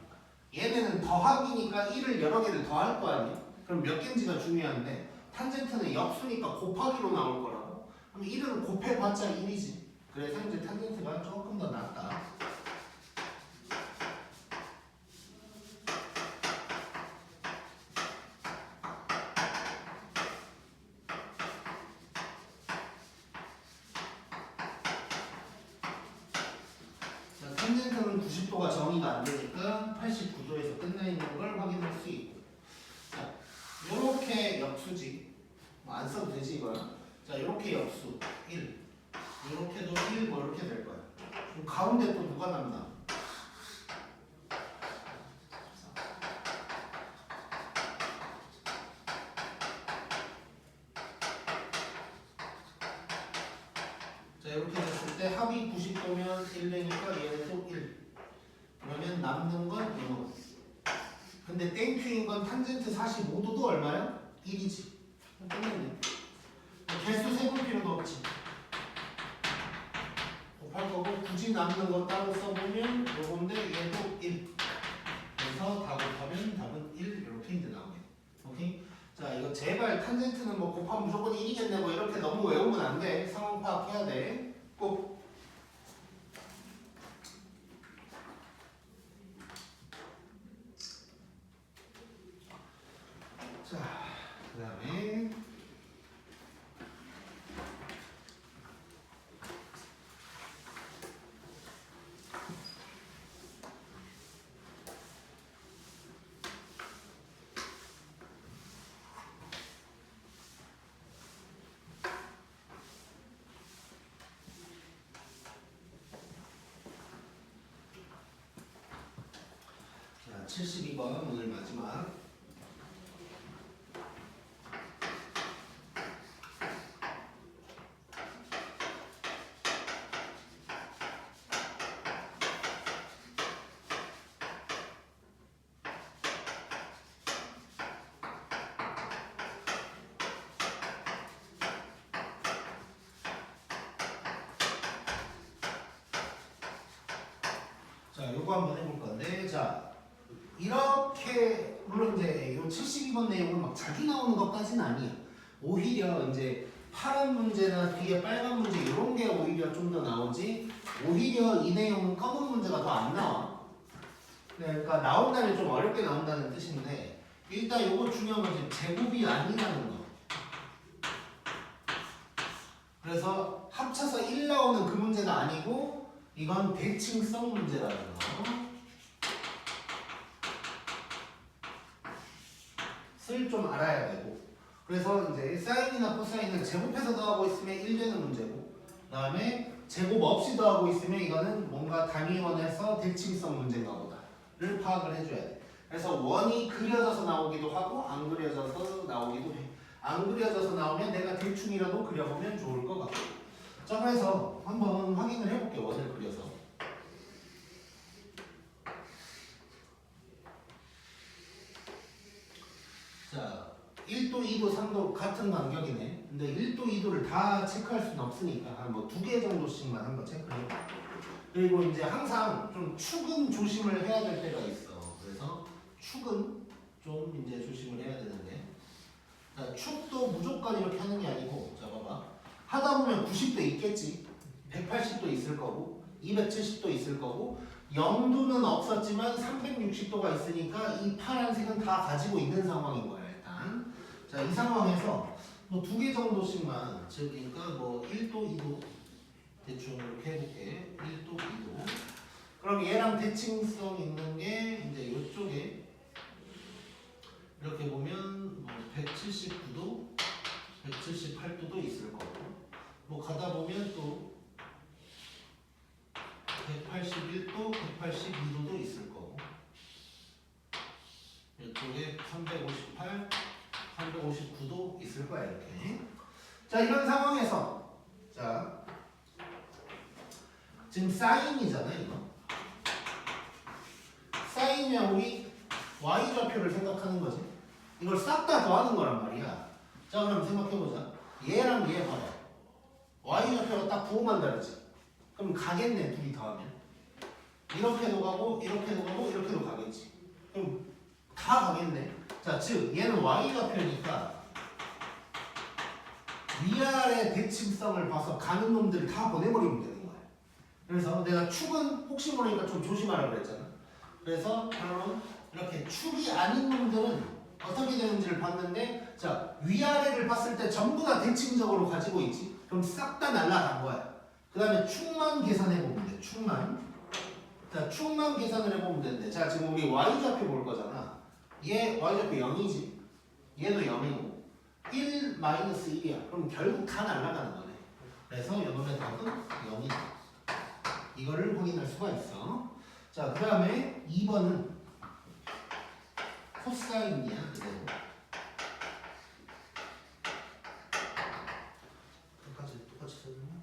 A: 얘네는 더하기니까 1을 여러 개를 더할 거 아니야. 그럼 몇 개인지가 중요한데 탄젠트는 역수니까 곱하기로 나올 거라고. 그럼 1은 곱해봤자 1이지. 그래서 이제 탄젠트가 조금 더 낫다. 탄젠트는 90도가 정의가 안 되니까 89도에서 끝나 있는 걸 확인할 수 있고. 자, 요렇게 역수지. 뭐 안 써도 되지 이거야. 자, 요렇게 역수 1. 요렇게도 1, 뭐 이렇게 될 거야. 그럼 가운데 또 누가 남나? 자, 이렇게 됐을 때 합이 90도면 1되니까 얘도 1. 그러면 남는 건 이거. 근데 땡큐인 건 탄젠트 45도도 얼마야? 1이지. 끝났네. 개수 세볼 필요도 없지. 곱할 거고 굳이 남는 거 따로 써보면 요건데 얘도 1. 그래서 다 곱하면 답은 1 이렇게 이제 나오게. 오케이? 자, 이거 제발 탄젠트는 뭐 곱하면 무조건 1이겠네 뭐 이렇게 너무 외우면 안 돼. 상황 파악해야 돼. 꼭. 72번 오늘 마지막. 자, 요거 한번 해볼 건데, 자, 이렇게, 물론 이제 요 72번 내용은 막 자주 나오는 것까지는 아니에요. 오히려 이제 파란 문제나 뒤에 빨간 문제 이런 게 오히려 좀 더 나오지, 오히려 이 내용은 검은 문제가 더 안 나와. 그러니까 나온다면 좀 어렵게 나온다는 뜻인데, 일단 요거 중요한 건 제곱이 아니라는 거. 그래서 합쳐서 1 나오는 그 문제가 아니고, 이건 대칭성 문제라는 거. 쓸 좀 알아야 되고. 그래서 이제 사인이나 코사인은 제곱해서 더하고 있으면 1 되는 문제고, 그 다음에 제곱 없이 더하고 있으면 이거는 뭔가 단위원에서 대칭성 문제인가 보다를 파악을 해줘야 돼. 그래서 원이 그려져서 나오기도 하고 안 그려져서 나오기도 해. 안 그려져서 나오면 내가 대충이라도 그려보면 좋을 것 같고. 자, 그래서 한번 확인을 해볼게요. 원을 그려서. 자, 1도, 2도, 3도 같은 간격이네. 근데 1도, 2도를 다 체크할 수는 없으니까 한 뭐 2개 정도씩만 한번 체크를 해볼게요. 그리고 이제 항상 좀 축은 조심을 해야 될 때가 있어. 그래서 축은 좀 이제 조심을 해야 되는데, 자, 축도 무조건 이렇게 하는 게 아니고, 자, 봐봐. 하다 보면 90도 있겠지. 180도 있을 거고, 270도 있을 거고, 0도는 없었지만 360도가 있으니까 이 파란색은 다 가지고 있는 상황인 거야, 일단. 자, 이 상황에서 뭐 2개 정도씩만, 즉, 그러니까 뭐 1도, 2도 대충 이렇게 해볼게. 1도, 2도. 그럼 얘랑 대칭성 있는 게 이제 이쪽에 이렇게 보면 뭐 179도, 178도도 있을 거고, 뭐 가다 보면 또 181도, 182도도 있을 거고, 이쪽에 358, 359도 있을 거야, 이렇게. 자, 이런 상황에서, 자, 지금 사인이잖아, 이거. 사인이면 우리 y좌표를 생각하는 거지. 이걸 싹 다 더하는 거란 말이야. 자, 그럼 생각해보자. 얘랑 얘 봐요. y좌표가 딱 부호만 다르지. 그럼 가겠네, 둘이 더하면. 이렇게도 가고, 이렇게도 가고, 이렇게도 가겠지. 그럼 다 가겠네. 자, 즉 얘는 y좌표니까 위아래 대칭성을 봐서 가는 놈들을 다 보내버리면 되는 거야. 그래서 내가 축은 혹시 모르니까 좀 조심하라 그랬잖아. 그래서 그러면 이렇게 축이 아닌 놈들은 어떻게 되는지를 봤는데, 자, 위아래를 봤을 때 전부 다 대칭적으로 가지고 있지. 그럼 싹 다 날라간 거야. 그 다음에 축만 계산해보면 돼. 축만. 자, 축만 계산을 해보면 되는데, 자, 지금 우리 y좌표 볼 거잖아. 얘 y좌표 0이지. 얘도 0이고 1 마이너스 1이야. 그럼 결국 다 날아가는 거네. 그래서 이놈의 답은 0이다. 이거를 확인할 수가 있어. 자, 그 다음에 2번은 코사인이야. 그대로. 똑같이 써주나?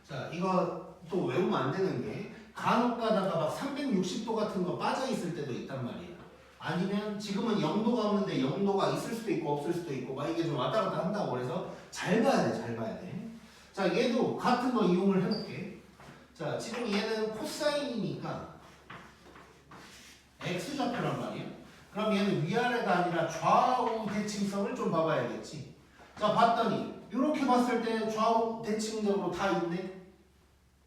A: 자, 이거 또 외우면 안 되는 게, 간혹 가다가 막 360도 같은 거 빠져 있을 때도 있단 말이야. 아니면 지금은 0도가 없는데 0도가 있을 수도 있고 없을 수도 있고 막 이게 좀 왔다 갔다 한다고. 그래서 잘 봐야 돼, 잘 봐야 돼. 자, 얘도 같은 거 이용을 해볼게. 자, 지금 얘는 코사인이니까 x좌표란 말이야. 그럼 얘는 위아래가 아니라 좌우 대칭성을 좀 봐봐야겠지. 자, 봤더니 이렇게 봤을 때 좌우 대칭적으로 다 있네.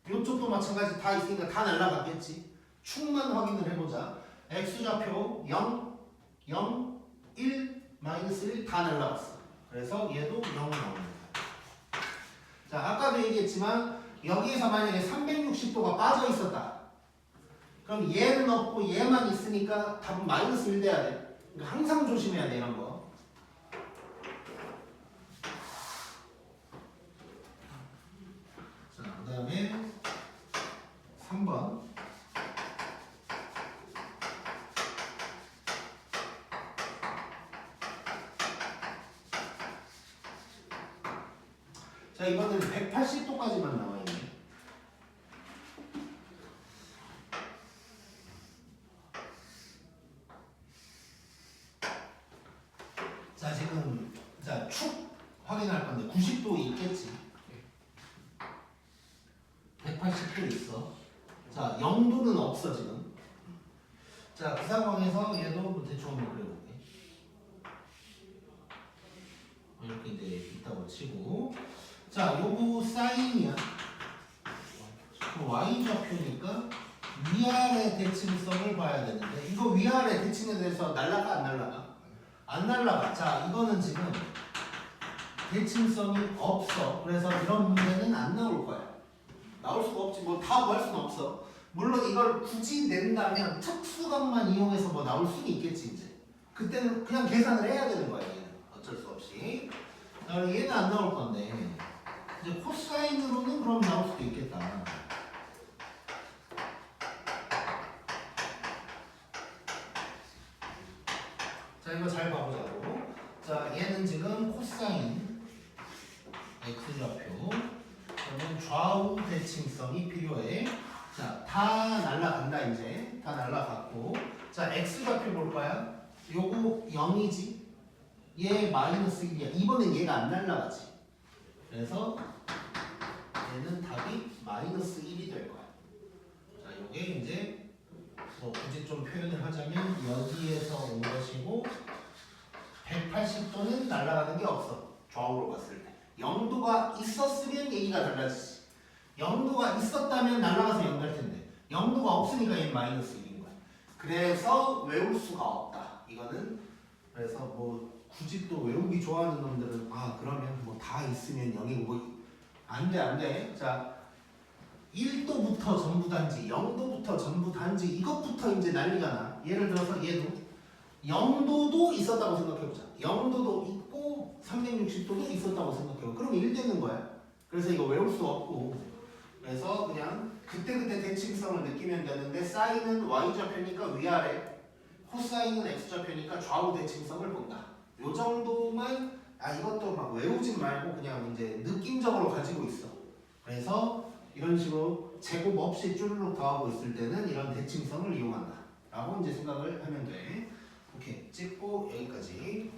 A: 이쪽도 마찬가지 다 있으니까 다 날라갔겠지. 축만 확인을 해보자. x좌표 0, 0, 1, 마이너스 1 다 날라갔어. 그래서 얘도 0 나옵니다. 자, 아까도 얘기했지만 여기에서 만약에 360도가 빠져 있었다. 그럼 얘는 없고 얘만 있으니까 답은 마이너스 1 돼야 돼. 그러니까 항상 조심해야 돼, 이런 거. 자, 이거는 180도까지만 나와 있네. 자, 지금 축 확인할 건데 90도 있겠지. 180도 있어. 자, 0도는 없어 지금. 자, 그 상황에서 얘도 뭐 대충 한번 그려볼게. 이렇게 이제 있다고 치고. 자, 요거 사인이야. y 좌표니까 위아래 대칭성을 봐야 되는데, 이거 위아래 대칭에 대해서 날라가 안 날라가? 안 날라가. 자, 이거는 지금 대칭성이 없어. 그래서 이런 문제는 안 나올 거야. 나올 수가 없지. 뭐 다 구할 수는 없어. 물론 이걸 굳이 낸다면 특수각만 이용해서 뭐 나올 수는 있겠지 이제. 그때는 그냥 계산을 해야 되는 거야. 얘는 어쩔 수 없이. 자, 그럼 얘는 안 나올 건데 이제 코사인으로는 그럼 나올 수도 있겠다. 자, 이거 잘 봐보자고. 자, 얘는 지금 코사인 x좌표. 그러면 좌우 대칭성이 필요해. 자, 다 날라간다 이제. 다 날라갔고. 자, x좌표 볼 거야. 요거 0이지. 얘 마이너스 1이야. 이번엔 얘가 안 날라가지. 그래서 얘는 답이 마이너스 1이 될 거야. 자, 요게 이제 뭐 굳이 좀 표현을 하자면 여기에서 온 것이고 180도는 날아가는 게 없어. 좌우로 봤을 때. 0도가 있었으면 얘기가 달라지지. 0도가 있었다면 날아가서 0 될 텐데 0도가 없으니까 얘는 마이너스 1인 거야. 그래서 외울 수가 없다. 이거는 그래서 뭐 굳이 또 외우기 좋아하는 놈들은 아 그러면 뭐 다 있으면 0이고 뭐 안돼. 자 1도부터 전부 단지 0도부터 전부 단지 이것부터 이제 난리가 나. 예를 들어서 얘도 0도도 있었다고 생각해보자. 0도도 있고 360도도 있었다고 생각해요. 그럼 1 되는 거야. 그래서 이거 외울 수 없고 그래서 그냥 그때그때 대칭성을 느끼면 되는데 사인은 y좌표니까 위아래 코사인은 x좌표니까 좌우 대칭성을 본다. 요 정도만 이것도 막 외우진 말고 그냥 이제 느낌적으로 가지고 있어. 그래서 이런 식으로 제곱 없이 쭈르륵 더하고 있을 때는 이런 대칭성을 이용한다 라고 이제 생각을 하면 돼. 오케이, 찍고 여기까지.